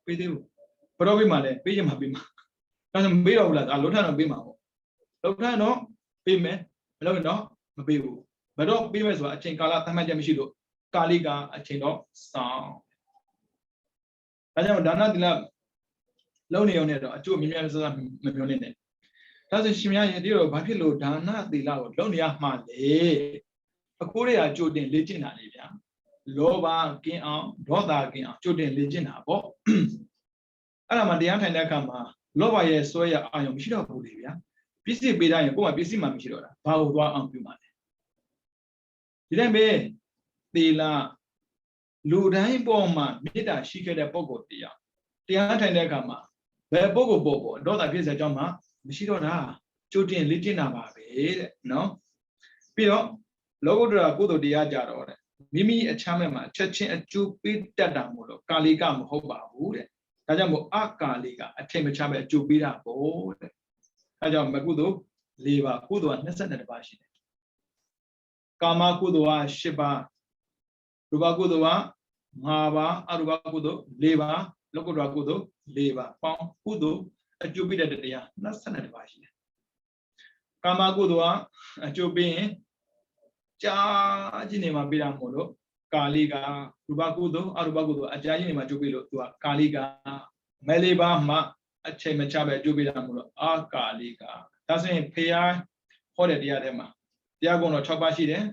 With you. Probably Male, Pijam Habima. Doesn't be all that, a Lutano Bima. Lutano, Pime, Lovino, Mabu. But don't be as well, a chain Kala Tamajamishido, Kaliga, a chain of sound. I never done nothing love. Lonely on it, a 2 million. Doesn't she mean a deal of Bapilo, Dana, the loud, lonely Ahmad, a Korea Jordan Legend, Loba, King on, Dotha King, Jordan Legend, Abo. Alamadian and Nakama, Loba, yes, Soya, I am Shiro Bolivia. PC be dying, go a busy Mamishira, Paua Ampuma. Didn't be the la Ludain Boma, Mida, she get a Bogo, dear. The Antanegama, where Bogo Bobo, don't appear a Jama, Mishidona, Jutin Litina, no? Pio, Logodra Budo Diajaro, Mimi a chamema, Chechin a Jupit Dadamulo, Kaligam Hoba, Wood, Tajamo Akaliga, a Temachama Jupita board. Tajam Magudo, Leva, Kudo, and Nessan and Bashi. Kama Kudua, Shiba, Ruba Gudua, 5 အရူပကုသိုလ် 4 ပါးလောကုတ္တရာကုသိုလ် 4 ပါးပေါင်းကုသိုလ်အကျိုးပေးတဲ့တရား22 ပါးရှိတယ်ကာမကုသိုလ်ကအကျိုးပေးရင်ကြာကြီးနေမှာပေးတာမို့လို့ကာလိကရူပကုသိုလ်အရူပကုသိုလ်အကြာကြီးနေမှာအကျိုးပေးလို့သူကကာလိကမဲလေးပါးမှအချိန်မချပဲအကျိုးပေးတာမို့လို့အာကာလိကဒါဆိုရင်ဖရာဟောတဲ့တရားထဲမှာတရားကုံတော်6 ပါးရှိတယ်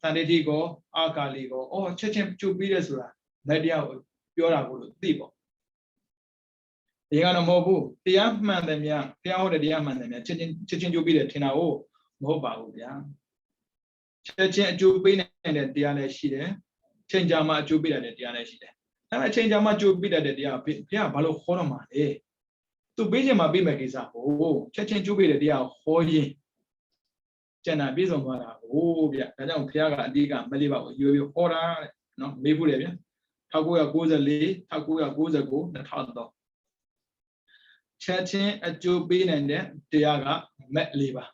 သန္တိတိကောအာကာလိကောအော်ချက်ချင်းအကျိုးပေးတယ်ဆိုတာမဲ့တရားကိုပြောတာကိုလို့သိပေါ့ဒီကတော့မဟုတ်ဘူးတရားမှန်တယ်များဖရာဟောတဲ့တရားမှန်တယ်များချက်ချင်းကျိုးပေးတယ်ထင်တာကိုမဟုတ်ပါဘူးဗျာချက်ချင်းအကျိုးပေးနိုင်တဲ့တရားလည်းရှိတယ်ချိန်ကြာမှအကျိုးပေးတဲ့တရားလည်းရှိတယ်ဒါပေမဲ့ချိန်ကြာမှအကျိုးပေးတဲ့တရားဘုရားဘာလို့ဟောတော့မှာလဲသူပေးခြင်းမှာပေးမဲ့ကိစ္စကိုချက်ချင်းကျိုးပေးတဲ့တရားဟောရင်ကျန်တာပြည့်စုံသွားတာကိုဗျဒါကြောင့်ဘုရားကအဓိကမလေးပါဘူးရွေဟောတာတဲ့နော်မေးဖို့လေဗျ1994 1999 2003ချက်ချင်းအကျိုးပေးနိုင်တဲ့တရားကမက်၄ ပါ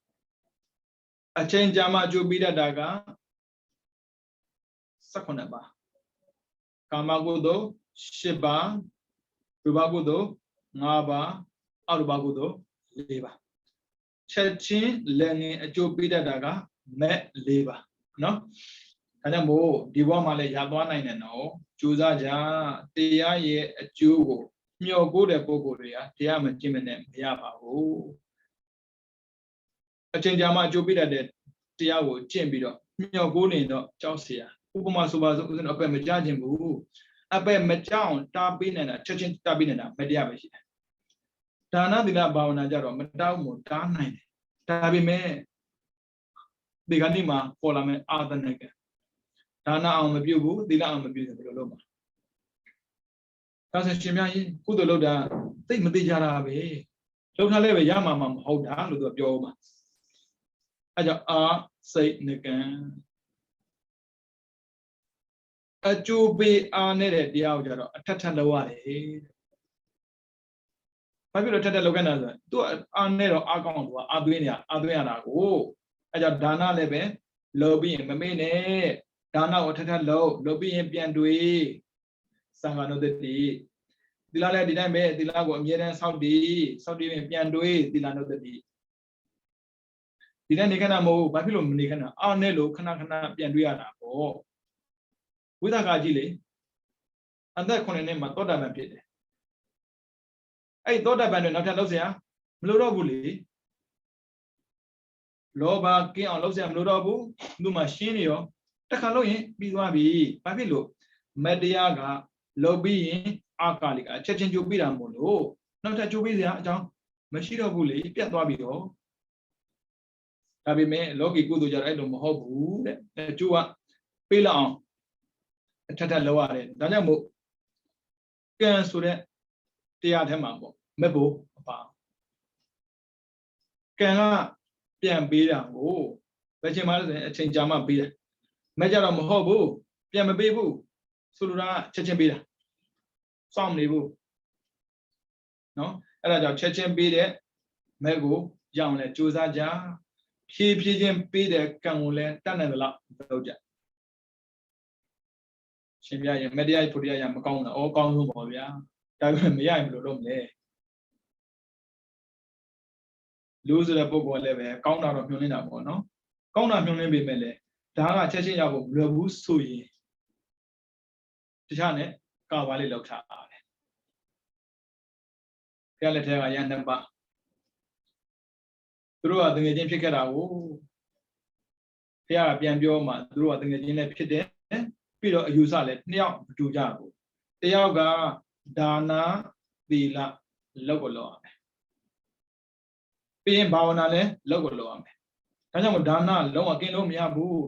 အချိန်ကြာမှအကျိုးပေးတတ်တာက18 ပါကာမကုသိုလ်10 ပါရူပကုသိုလ်5 ပါအရူပကုသိုလ်4 ပါချက်ချင်းလည်းငင်အကျိုးပေးတတ်တာကမက်၄ ပါနော်ဒါကြောင့်မို့ဒီဘဝမှာလည်းရသွားနိုင်တယ်နော်ကြိုးစားကြတရားရဲ့အကျိုးကိုမျှော်ကိုးတဲ့ပုဂ္ဂိုလ်တွေကတရားမကျင့်မနဲ့မရပါဘူးအချိန်ကြာမှအကျိုးပေးတတ်တဲ့တရားကိုကျင့်ပြီးတော့မျှော်ကိုးနေတော့ကြောက်เสียဥပမာဆိုပါစို့ဦးဇင်းအပက်မကြခြင်းဘူးအပက်မကြောက်တားပေးနေတာချက်ချင်းတားပေးနေတာမတရားပဲရှိတယ်ဒါနသီလဘာဝနာကြတော့မတောက်မို့တားနိုင်တယ်ဒါပေမဲ့ဒီကနေ့မှာပေါ်လာမဲ့အာသနကဒါနအောင်မပြုတ်ဘူးသီလအောင်မပြုတ်ဘူးဘယ်လိုလုပ်မှာဒါဆိုရှင်များကြီးကုသိုလ်လုပ်တာသိမသိကြတာပဲလုပ်ထားလဲပဲရမှာမဟုတ်တာလို့သူကပြောမှာအဲကြောင့်အာစိတ်နကံအကျိုးပေးအားနေတဲ့တရားကိုကြတော့အထက်ထက်လောက်ရတယ်ဘာဖြစ်လို့ထက်ထက်လောက်ခဲ့တာဆိုသူကအားနဲ့တော့အားကောင်းသူကအားသွင်းရတာကိုအဲကြောင့်ဒါနလည်းပဲလုပ်ပြီးရင်မမေ့နဲ့ဒါနကိုထက်ထက်လုပ်ပြီးရင်ပြန်တွေးသံဃာနုတ္တိသီလလည်းဒီတိုင်းပဲသီလကိုအမြဲတမ်းစောင့်တည်ရင်ပြန်တွေးသီလနုတ္တိဒီတိုင်းနေခဏမဟုတ်ဘာဖြစ်လို့မနေခဏအားနဲ့လို့ခဏပြန်တွေးရတာပေါ့ဝိသကာကြီးလေအသက်9 နှစ်မှာသောတာပန်ဖြစ်တယ်အဲ့သောတာပန်တွေနောက်ထပ်လောက်เสียမလိုတော့ဘူးလေလောဘကင်းအောင်လောက်เสียမလိုတော့ဘူးသူ့မှာရှင်းနေရောတခါလို့ရင်ပြီးသွားပြီဘာဖြစ်လို့မတရားကလုပ်ပြီးရင်အာကာလိကအချက်ချင်းကြိုးပြီးတာမို့လို့နောက်ထပ်ကြိုးပြီးစရာအကြောင်းမရှိတော့ဘူးလေပြတ်သွားပြီတော့ဒါပေမဲ့လောကီကုသိုလ်ကြတော့အဲ့လိုမဟုတ်ဘူးတဲ့အကျိုးကပေးလောက်အောင်အထက်ထက်လောက်ရတယ်ဒါကြောင့်မို့ကံဆိုတဲ့တရားထဲမှာပေါ့မက်ဖို့အပါကံကပြန်ပေးတာကိုဘယ်ချိန်မှလဲဆိုရင်အချိန်ကြာမှပေးတယ်မက်ကြတော့မဟုတ်ဘူးပြန်မပေးဘူးဆိုလိုတာချက်ချင်းပေးတာစောင့်မနေဘူးနော်အဲ့ဒါကြောင့်ချက်ချင်းပေးတဲ့မက်ကိုရအောင်လဲကြိုးစားကြဖြည်းဖြည်းချင်းပေးတဲ့ကံကိုလည်းတတ်နိုင်သလားလုပ်ကြရှင်ပြရင်မတရားဖို့တရားရမကောင်းတာဩကောင်းဆုံးပါဗျာဒါပေမဲ့မရရင်ဘယ်လိုလုပ်မလဲလူဆိုတဲ့ပုဂ္ဂိုလ်လည်းပဲကောင်းတာတော့ညှို့နေတာပေါ့နော်ကောင်းတာညှို့နေပေမဲ့လည်းဒါကချက်ချင်းရဖို့မလွယ်ဘူးဆိုရင်တခြားနဲ့ကာပါလေးလောက်ထားတယ်ဖျက်လက်ထဲကရ2 ပါသူတို့ကတငယ်ချင်းဖြစ်ခဲ့တာကိုဖျက်ကပြန်ပြောမှသူတို့ကတငယ်ချင်းလည်းဖြစ်တယ်ပြီးတော့အယူဆလည်း2 ယောက်မတူကြဘူးတယောက်ကဒါနာသီလလောက်ကိုလောက်ရမယ်ပြီးရင်ဘာဝနာလည်းလောက်ကိုလောက်ရမယ်ဒါကြောင့်ဒါနလုံးဝကင်းလို့မရဘူး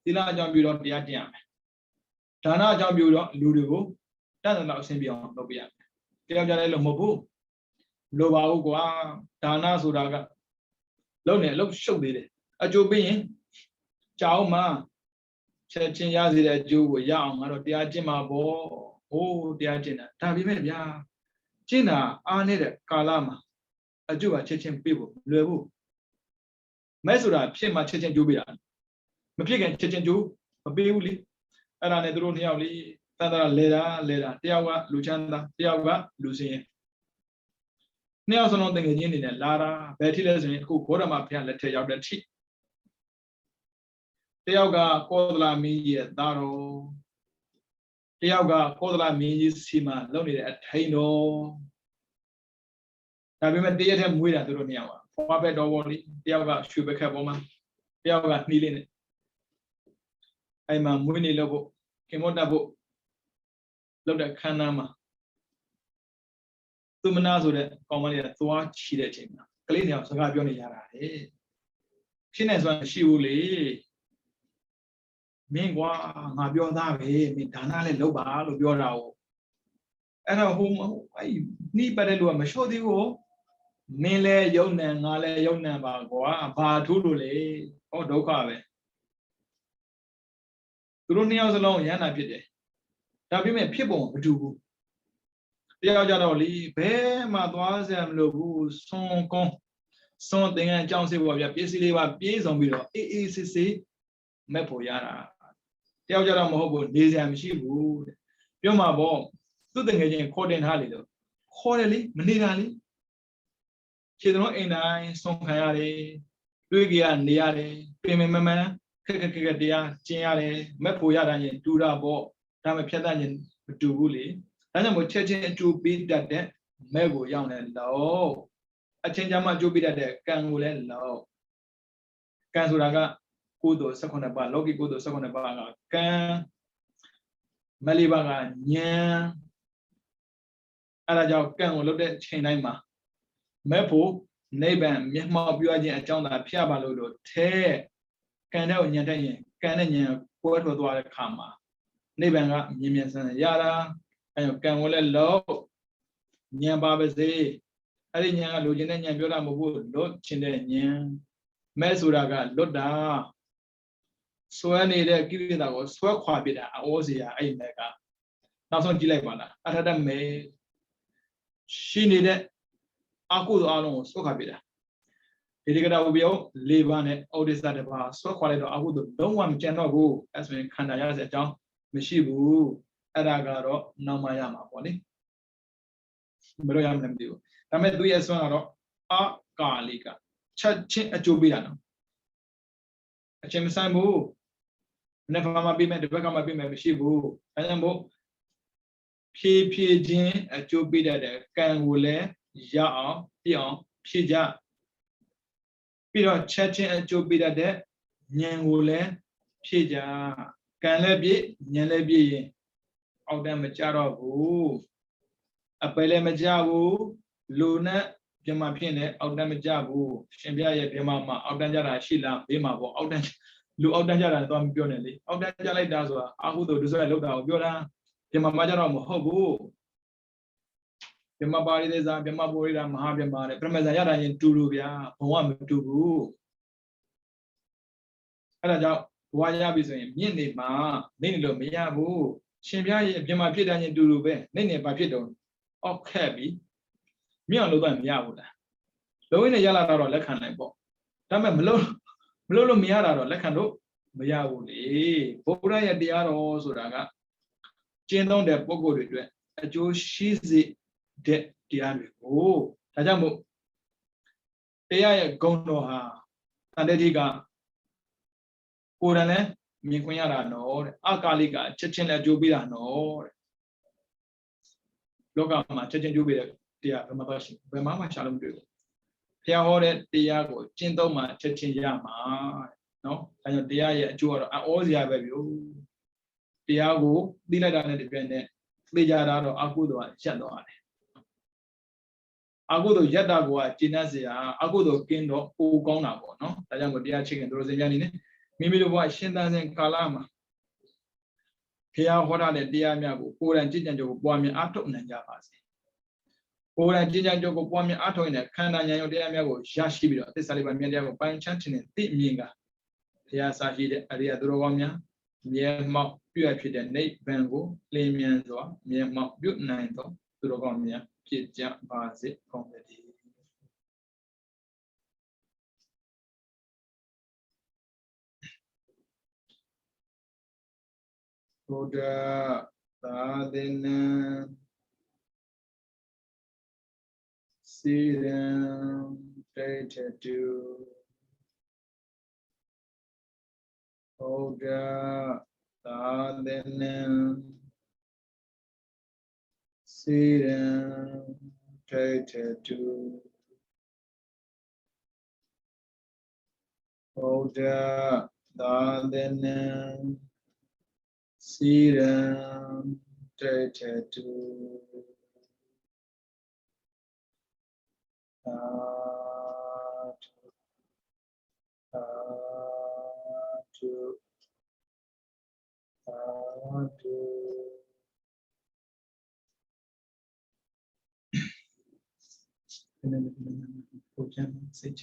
သီလအကြောင်းပြုတော့တရားကျင့်ရမယ်ဒါနအကြောင်းပြုတော့လူတွေကိုတတ်တဲ့လောက်အဆင်ပြေအောင်လုပ်ပြရမယ်တယောက်ကြလည်းလို့မဟုတ်ဘူးလိုပါဘူးကွာဒါနဆိုတာကလုံးနဲ့လုံးရှုပ်သေးတယ်အကျိုးပေးရင်ကြောက်မှချက်ချင်းရစေတဲ့အကျိုးကိုရအောင်ငါတို့တရားကျင့်မှာပေါ့ဟိုးတရားကျင့်တာဒါပေမဲ့ဗျာကျင့်တာအားနေတဲ့ကာလမှာအကျိုးကချက်ချင်းပေးဖို့လွယ်ဘူးမဲဆိုတာဖြစ်မှချက်ချင်းကျိုးပေးတာမဖြစ်ခင်ချက်ချင်းကျိုးမပေးဘူးလေအဲ့ဒါနဲ့သူတို့2 ယောက်လေ Tadara leda, Tiawa, Luchanda, Tiawa, Lucien. Nails on the in the Lara, Betty Leslie, who quarter my pian, let tell you the cheek. Tiaga, Kodla, me, Daro. Tiaga, Kodla, me, Sima, lonely at Haino. I remember the attempt with at the Roniawa. For bed or worry, Tiaga, Shubeka woman, Tiaga, kneeling. I'm a winning lobo, came on the book. Look at Kanama. Two Manazo, the comedy at Thua, she let him. Clean up, so I only Yara. She knows when she will lay. Meanwhile, my beyond me, Dana, Loba, Lobio. And a home, I need better do a show the Mele Yona, Nale Yona, Bagua, Batulule, or Dokave. Runia alone, Yana Pide. That we may people do. Diajaroli, Be, Madoise, and Lobu, Son Con, something and Johnson will be a busy piece on below. ACC, Mepo Yara. Diajara Mobo, Nizam Shibu. Yoma Bo, student again, Corden Hallido. Horribly, Manilali. Children in I, Son Kayari, Lugia and Diare, Pimema, Kakadia, Chiare, Mepo Yara, Dura Bo, Dame Piatan, Dubuli. And I'm changing to beat that Mego young and low. A change of my job that can will end low. Kansuraga, Kudo, second about Loki Kudo, second about Kan Malibaga, Nya Alaja Kan will look at Chinama. Mepo, Naban, Mihma Buaji, and John Piabalo, Te Cano Yantan, Canan, Puerto Duara Kama. Nabanga, Yimian Yara. And can well low Nyambabe. I didn't know Lieutenant Yambura Mobu, Lord Chindan, Mesuraga, Loda. So I need a give it out, swell quabida, Ozia, I mega. Not on Gilebana, I had a maid. She needed a good alone, so habida. Illegabio, Levan, all this at the bar, so quality I would no one cannot go as when Kanayas at John, Mishibu. Aragaro, Namayama, Bonnie. Meroyam Namdu. Tame 2 years on a Gallica. Chin a Jubiano. A Chemisamu. Never my be met the back of my beam, Shibu. And then PPG a Jubida, Kangule, Ya, Pion, Pija. Piro Chachin a Jubida de Nyangule, Pija. Can let be, Nyalebi. Out them a charo, a pele majabu, Luna, Jama Pine, out them a jabu, Shimbia, Yamama, out Danjara, Shila, Bimabo, out them, Lu out Danjara, Tom Bionelli, out Danjala Dazwa, Ahudo, Duzra, Loda, Biola, Jama Majaram, Hobu, Jama Bari, Jama Borida, Mahabima, Premazayara in Turubia, one Tubu. Alaja, Wayabi, Yinima, Nilo Miyabu. Shimbia, Jama Pida and Durube, Nene Papido, or Cabby, Mialuba Miaula. Though in a Yala or Lecanabo. Tama Molo Miara or Lecando, Miauli, Bora Diaro Suraga, Chendon de Bogo, a Jew she's the dead Diamu. Oh, Tajamu. They are Gonoha, Tandetiga, Urane. Miquara no, Akaliga, Chechen Jubila no. Logama, Chechen Jubila, dear Ramabashi, Bemama Shalom do. Here ordered Diago, Chindoma, Chechen Yama, no, and your dear Jura, all the other you. Diago, Dila independent, Bijaro, Agudo, Shadow. Agudo Yadagua, Ginazia, Agudo Kindo, Ugonabo, no, Tajango, dear chicken, Rosanine. Maybe the white Shindas and Kalama. Here, what are the dear Miago, or and Jinjo Boami Ato Nanjavas. Or and Jinjo Boami Ato in a Kanaya de Amiago, Shashibio, the Saliban Media of Pine Chanchin, Minga. Here, Sahi, Aria Drogomia, Miema, Puapi, the Nate Bengo, Lemianzo, Miema, Butanito, Drogomia, Pizza, Bazi, Comedy. So Sadhanam Siddham Taitatu Buddha Sadhanam Siddham Taitatu Buddha Sadhanam Siddham Taitatu Say